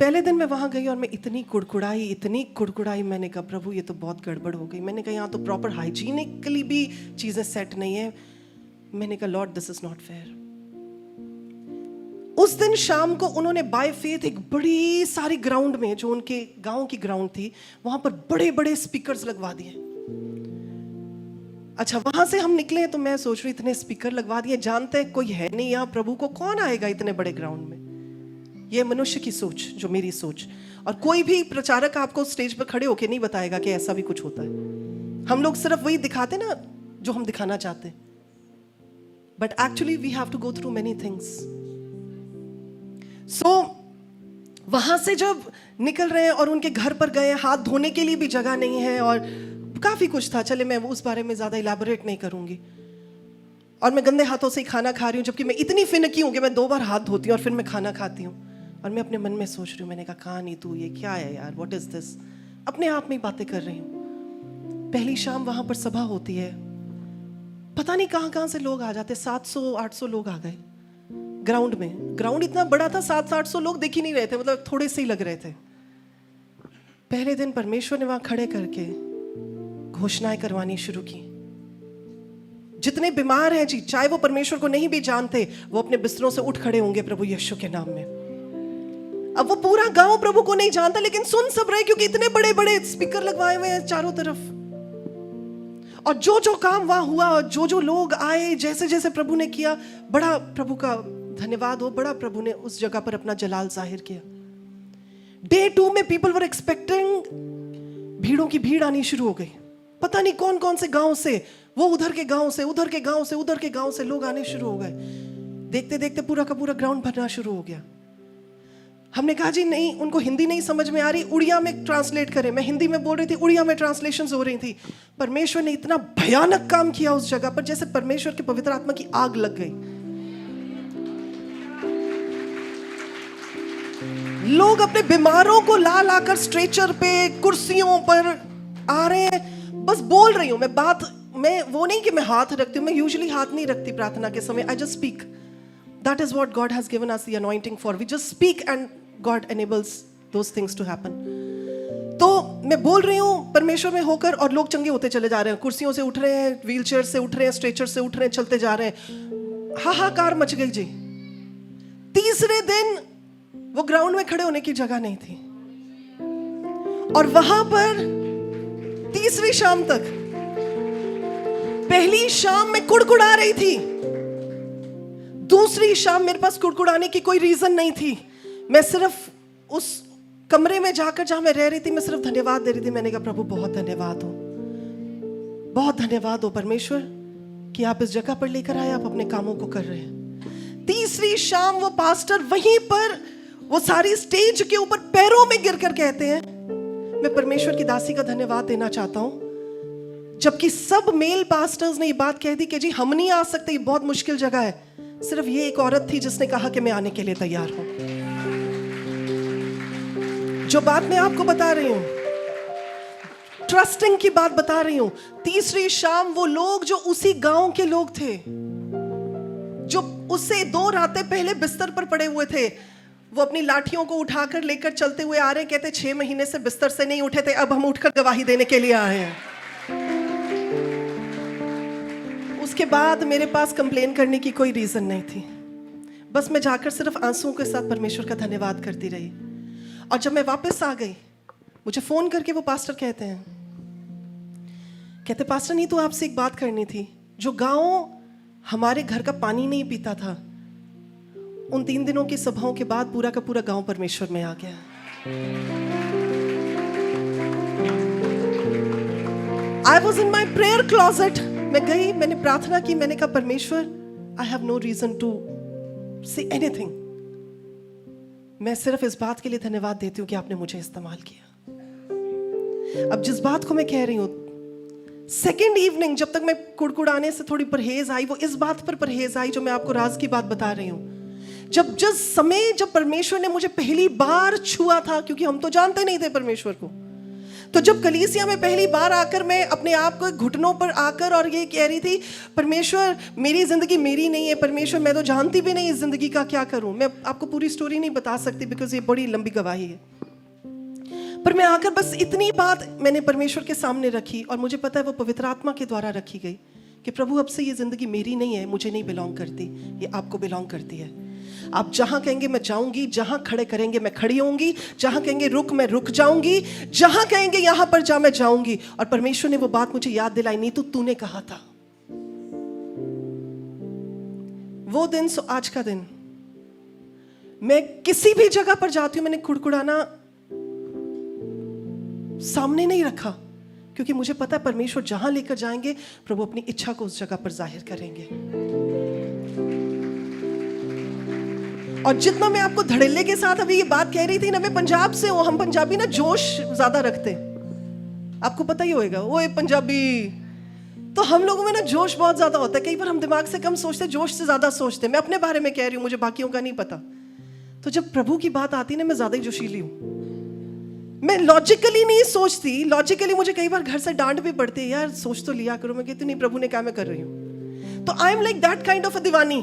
पहले दिन मैं वहाँ गई और मैं इतनी कुड़कुड़ाई, मैंने कहा प्रभु ये तो बहुत गड़बड़ हो गई। मैंने कहा यहाँ तो प्रॉपर हाइजीनिकली भी चीज़ें सेट नहीं है। मैंने कहा Lord this is not fair. उस दिन शाम को उन्होंने बाय फेथ एक बड़ी सारी ग्राउंड में, जो उनके गांव की ग्राउंड थी, वहां पर बड़े बड़े स्पीकर्स लगवा दिए। अच्छा वहां से हम निकले तो मैं सोच रही इतने स्पीकर लगवा दिए, जानते हैं कोई है नहीं यहाँ प्रभु को, कौन आएगा इतने बड़े ग्राउंड में? ये मनुष्य की सोच, जो मेरी सोच। और कोई भी प्रचारक आपको स्टेज पर खड़े होके नहीं बताएगा कि ऐसा भी कुछ होता है। हम लोग सिर्फ वही दिखाते ना जो हम दिखाना चाहते हैं, but actually we have to go through many things. So वहां से जब निकल रहे हैं और उनके घर पर गए, हाथ धोने के लिए भी जगह नहीं है और काफी कुछ था, चले मैं उस बारे में ज्यादा इलैबोरेट नहीं करूंगी। और मैं गंदे हाथों से ही खाना खा रही हूँ, जबकि मैं इतनी फिनकी हूँ कि मैं 2 बार हाथ धोती हूँ और फिर मैं खाना खाती हूँ। और मैं अपने मन में सोच रही हूँ, मैंने कहा कहानी तू ये क्या है यार, व्हाट इज दिस, अपने आप में ही बातें कर रही हूँ। पहली शाम वहां पर सभा होती है, पता नहीं कहाँ से लोग आ जाते, 700-800 लोग आ गए ग्राउंड में। ग्राउंड इतना बड़ा था, 700-800 लोग दिख ही नहीं रहे थे, मतलब थोड़े से ही लग रहे थे। पहले दिन परमेश्वर ने वहां खड़े करके घोषणाएं करवानी शुरू की। जितने बीमार हैं जी, चाहे वो परमेश्वर को नहीं भी जानते, वो अपने बिस्तरों से उठ खड़े होंगे प्रभु यीशु के नाम में। अब वो पूरा गांव प्रभु को नहीं जानता, लेकिन सुन सब रहे क्योंकि इतने बड़े बड़े स्पीकर लगवाए हुए हैं चारों तरफ। और जो जो काम वहां हुआ, जो जो लोग आए, जैसे जैसे प्रभु ने किया, बड़ा प्रभु का धन्यवाद हो, बड़ा प्रभु ने उस जगह पर अपना जलाल जाहिर किया। डे 2 में पीपल वर एक्सपेक्टिंग, भीड़ों की भीड़ आनी शुरू हो गई। पता नहीं कौन कौन से गांव से, वो उधर के गांव से, उधर के गांव से, उधर के गांव से लोग आने शुरू हो गए। देखते देखते पूरा का पूरा ग्राउंड भरना शुरू हो गया। हमने कहा जी नहीं, उनको हिंदी नहीं समझ में आ रही, उड़िया में ट्रांसलेट करें। मैं हिंदी में बोल रही थी, उड़िया में ट्रांसलेशंस हो रही थी। परमेश्वर ने इतना भयानक काम किया उस जगह पर, जैसे परमेश्वर की पवित्र आत्मा की आग लग गई। लोग अपने बीमारों को ला लाकर स्ट्रेचर पे, कुर्सियों पर आ रहे हैं। बस बोल रही हूं मैं वो नहीं कि मैं हाथ रखती हूं, मैं यूजुअली हाथ नहीं रखती प्रार्थना के समय। I just speak. That is what God has given us the anointing for. We just speak and God enables those things to happen. तो मैं बोल रही हूँ परमेश्वर में होकर, और लोग चंगे होते चले जा रहे हैं। कुर्सियों से उठ रहे हैं, व्हीलचेयर से उठ रहे हैं, स्ट्रेचर से उठ रहे हैं, चलते जा रहे हैं। हाहाकार मच गई जी। तीसरे दिन वो ग्राउंड में खड़े होने की जगह नहीं थी, और वहां पर तीसरी शाम तक, पहली शाम में कुड़कुड़ा रही थी, दूसरी शाम मेरे पास कुड़कुड़ाने की कोई रीजन नहीं थी। मैं सिर्फ उस कमरे में जाकर जहां मैं रह रही थी, मैं सिर्फ धन्यवाद दे रही थी। मैंने कहा प्रभु बहुत धन्यवाद हो, बहुत धन्यवाद हो परमेश्वर कि आप इस जगह पर लेकर आए, आप अपने कामों को कर रहे हैं। तीसरी शाम वो पास्टर वहीं पर, वो सारी स्टेज के ऊपर पैरों में गिरकर कहते हैं, मैं परमेश्वर की दासी का धन्यवाद देना चाहता हूं। जबकि सब मेल पास्टर्स ने ये बात कह दी कि जी हम नहीं आ सकते, ये बहुत मुश्किल जगह है। सिर्फ ये एक औरत थी जिसने कहा कि मैं आने के लिए तैयार हूं। जो बात मैं आपको बता रही हूं, ट्रस्टिंग की बात बता रही हूं। तीसरी शाम वो लोग जो उसी गांव के लोग थे, जो उससे 2 रातें पहले बिस्तर पर पड़े हुए थे, वो अपनी लाठियों को उठाकर लेकर चलते हुए आ रहे, कहते 6 महीने से बिस्तर से नहीं उठे थे, अब हम उठकर गवाही देने के लिए आए हैं। उसके बाद मेरे पास कंप्लेन करने की कोई रीजन नहीं थी। बस मैं जाकर सिर्फ आंसुओं के साथ परमेश्वर का धन्यवाद करती रही। और जब मैं वापस आ गई, मुझे फोन करके वो पास्टर कहते पास्टर नहीं, तो आपसे एक बात करनी थी। जो गांव हमारे घर का पानी नहीं पीता था, उन 3 दिनों की सभाओं के बाद पूरा का पूरा गांव परमेश्वर में आ गया। I was in my prayer closet. मैं गई, मैंने प्रार्थना की, मैंने कहा परमेश्वर, I have no reason to say anything. मैं सिर्फ इस बात के लिए धन्यवाद देती हूं कि आपने मुझे इस्तेमाल किया। अब जिस बात को मैं कह रही हूं, सेकेंड इवनिंग जब तक मैं कुड़कुड़ाने से थोड़ी परहेज आई, वो इस बात पर परहेज आई जो मैं आपको राज की बात बता रही हूं। जब परमेश्वर ने मुझे पहली बार छुआ था, क्योंकि हम तो जानते नहीं थे परमेश्वर को, तो जब कलीसिया में पहली बार आकर मैं अपने आप को घुटनों पर आकर और ये कह रही थी, परमेश्वर मेरी जिंदगी मेरी नहीं है, परमेश्वर मैं तो जानती भी नहीं इस जिंदगी का क्या करूं। मैं आपको पूरी स्टोरी नहीं बता सकती बिकॉज ये बड़ी लंबी गवाही है, पर मैं आकर बस इतनी बात मैंने परमेश्वर के सामने रखी, और मुझे पता है वो पवित्र आत्मा के द्वारा रखी गई कि प्रभु अब से ये जिंदगी मेरी नहीं है, मुझे नहीं बिलोंग करती, ये आपको बिलोंग करती है। आप जहां कहेंगे मैं जाऊंगी, जहां खड़े करेंगे मैं खड़ी होंगी, जहां कहेंगे रुक मैं रुक जाऊंगी, जहां कहेंगे यहां पर जा मैं जाऊंगी। और परमेश्वर ने वो बात मुझे याद दिलाई, नहीं तो तूने कहा था। वो दिन सो आज का दिन, मैं किसी भी जगह पर जाती हूं, मैंने कुड़कुड़ाना सामने नहीं रखा, क्योंकि मुझे पता है परमेश्वर जहां लेकर जाएंगे, प्रभु अपनी इच्छा को उस जगह पर जाहिर करेंगे। और जितना मैं आपको धड़ल्ले के साथ अभी ये बात कह रही थी ना, मैं पंजाब से हूं, हम पंजाबी ना जोश ज्यादा रखते, आपको पता ही होगा, वो पंजाबी, तो हम लोगों में ना जोश बहुत ज्यादा होता है। कई बार हम दिमाग से कम सोचते, जोश से ज्यादा सोचते। मैं अपने बारे में कह रही हूं, मुझे बाकियों का नहीं पता। तो जब प्रभु की बात आती ना, मैं ज्यादा ही जोशीली हूं। मैं लॉजिकली नहीं सोचती, लॉजिकली मुझे कई बार घर से डांट भी पड़ती है, यार सोच तो लिया करो। मैं कहती नहीं, प्रभु ने कहा मैं कर रही हूं। तो I am like that kind of a दीवानी,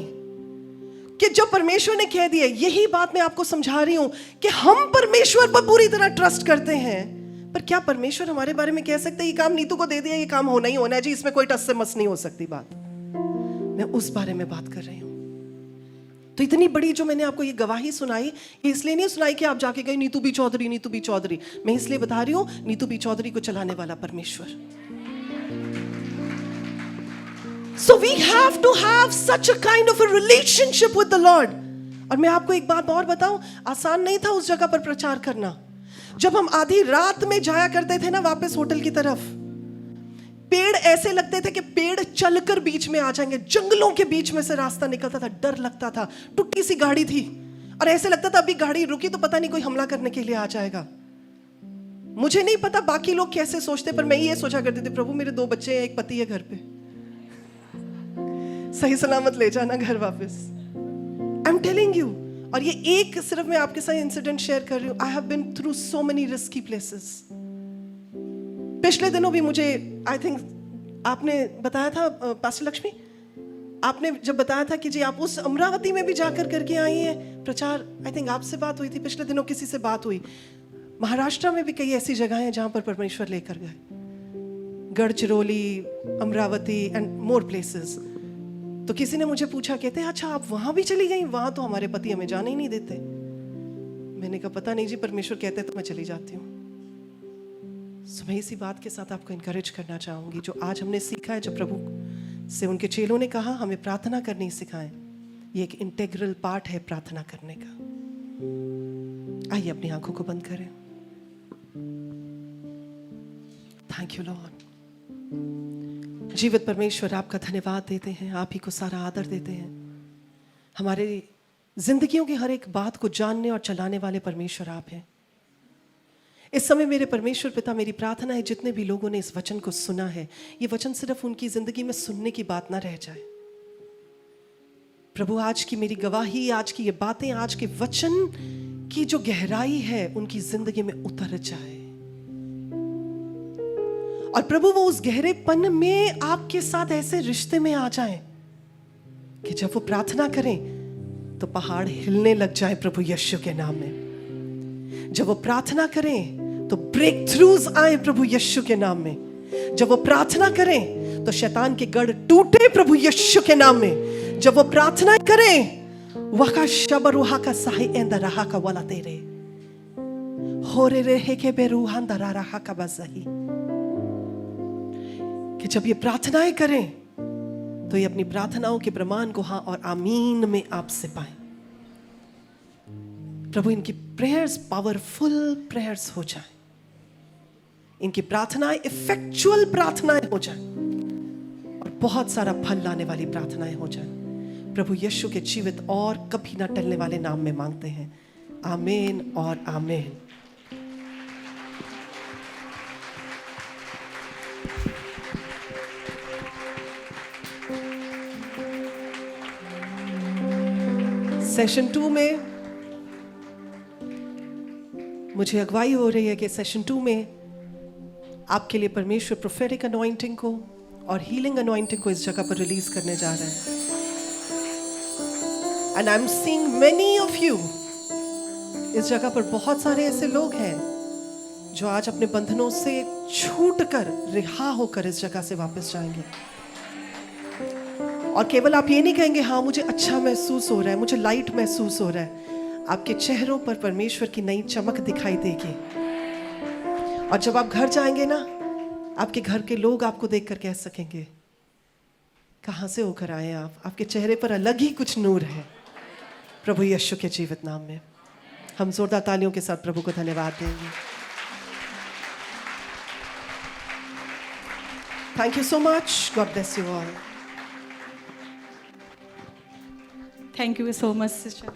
कि जो परमेश्वर ने कह दिया, यही बात मैं आपको समझा रही हूं कि हम परमेश्वर पर पूरी तरह ट्रस्ट करते हैं, पर क्या परमेश्वर हमारे बारे में कह सकते हैं ये काम नीतू को दे दिया, ये काम होना ही होना है जी, इसमें कोई टस से मस नहीं हो सकती बात। मैं उस बारे में बात कर रही हूं। तो इतनी बड़ी जो मैंने आपको ये गवाही सुनाई, ये इसलिए नहीं सुनाई कि आप जाके गए नीतू बी चौधरी, नीतू बी चौधरी। मैं इसलिए बता रही हूं, नीतू बी चौधरी को चलाने वाला परमेश्वर। So we have to have such a kind of a relationship with the Lord. और मैं आपको एक बात और बताऊं, आसान नहीं था उस जगह पर प्रचार करना। जब हम आधी रात में जाया करते थे ना वापस होटल की तरफ, पेड़ ऐसे लगते थे कि पेड़ चलकर बीच में आ जाएंगे, जंगलों के बीच में से रास्ता निकलता था, डर लगता था। टूटी सी गाड़ी थी, और ऐसे लगता था अभी गाड़ी रुकी तो पता नहीं कोई हमला करने के लिए आ जाएगा। मुझे नहीं पता बाकी लोग कैसे सोचते, पर मैं ये सोचा करती थी, प्रभु मेरे 2 बच्चे हैं, एक पति है घर पे, सही सलामत ले जाना घर वापस। I am telling you. और ये एक सिर्फ मैं आपके साथ इंसिडेंट शेयर कर रही हूँ। I have been through so many risky places. पिछले दिनों भी मुझे, आई थिंक आपने बताया था पास्टर लक्ष्मी, आपने जब बताया था कि जी आप उस अमरावती में भी जाकर करके आई हैं प्रचार, आई थिंक आपसे बात हुई थी पिछले दिनों, किसी से बात हुई। महाराष्ट्र में भी कई ऐसी जगह हैं जहां पर परमेश्वर लेकर गए, Gadchiroli, Amravati and more places. तो किसी ने मुझे पूछा, कहते हैं अच्छा आप वहां भी चली गई? वहां तो हमारे पति हमें जाने ही नहीं देते। मैंने कहा पता नहीं जी, परमेश्वर कहते हैं तो मैं चली जाती हूँ। सो मैं इसी बात के साथ आपको इनकरेज करना चाहूंगी, जो आज हमने सीखा है, जो प्रभु से उनके चेलों ने कहा हमें प्रार्थना करनी सिखाएं, ये एक इंटेग्रल पार्ट है प्रार्थना करने का। आइए अपनी आंखों को बंद करें। Thank you Lord. जीवित परमेश्वर आपका धन्यवाद देते हैं, आप ही को सारा आदर देते हैं। हमारे जिंदगियों की हर एक बात को जानने और चलाने वाले परमेश्वर आप हैं। इस समय मेरे परमेश्वर पिता, मेरी प्रार्थना है जितने भी लोगों ने इस वचन को सुना है, ये वचन सिर्फ उनकी जिंदगी में सुनने की बात ना रह जाए। प्रभु आज की मेरी गवाही, आज की ये बातें, आज के वचन की जो गहराई है उनकी जिंदगी में उतर जाए। और प्रभु वो उस गहरेपन में आपके साथ ऐसे रिश्ते में आ जाएं कि जब वो प्रार्थना करें तो पहाड़ हिलने लग जाए प्रभु यीशु के नाम में। जब वो प्रार्थना करें तो ब्रेक थ्रूज आए प्रभु यीशु के नाम में। जब वो प्रार्थना करें तो शैतान के गढ़ टूटे प्रभु यीशु के नाम में। जब वो प्रार्थना करें वका शबरुहा का साही एंदा रहा का वाला तेरे हो रे रे के बेरूहान दरा रहा का बजही, कि जब ये प्रार्थनाएं करें तो ये अपनी प्रार्थनाओं के प्रमाण को हाँ और आमीन में आपसे पाए। प्रभु इनकी प्रेयर्स पावरफुल प्रेयर्स हो जाए, इनकी प्रार्थनाएं इफेक्चुअल प्रार्थनाएं हो जाए और बहुत सारा फल लाने वाली प्रार्थनाएं हो जाए। प्रभु यीशु के जीवित और कभी ना टलने वाले नाम में मांगते हैं, आमीन और आमीन। सेशन 2 में मुझे अगुवाई हो रही है कि सेशन 2 में आपके लिए परमेश्वर प्रोफेटिक अनॉइंटिंग को और हीलिंग अनॉइंटिंग को इस जगह पर रिलीज करने जा रहे हैं। And I am seeing many of you, इस जगह पर बहुत सारे ऐसे लोग हैं जो आज अपने बंधनों से छूटकर, रिहा होकर इस जगह से वापस जाएंगे। और केवल आप ये नहीं कहेंगे हाँ मुझे अच्छा महसूस हो रहा है, मुझे लाइट महसूस हो रहा है। आपके चेहरों पर परमेश्वर की नई चमक दिखाई देगी। और जब आप घर जाएंगे ना, आपके घर के लोग आपको देखकर कह सकेंगे कहाँ से होकर आए आप, आपके चेहरे पर अलग ही कुछ नूर है। प्रभु यीशु के जीवित नाम में हम जोरदार तालियों के साथ प्रभु को धन्यवाद देंगे। Thank you so much, God bless you all. Thank you so much sister.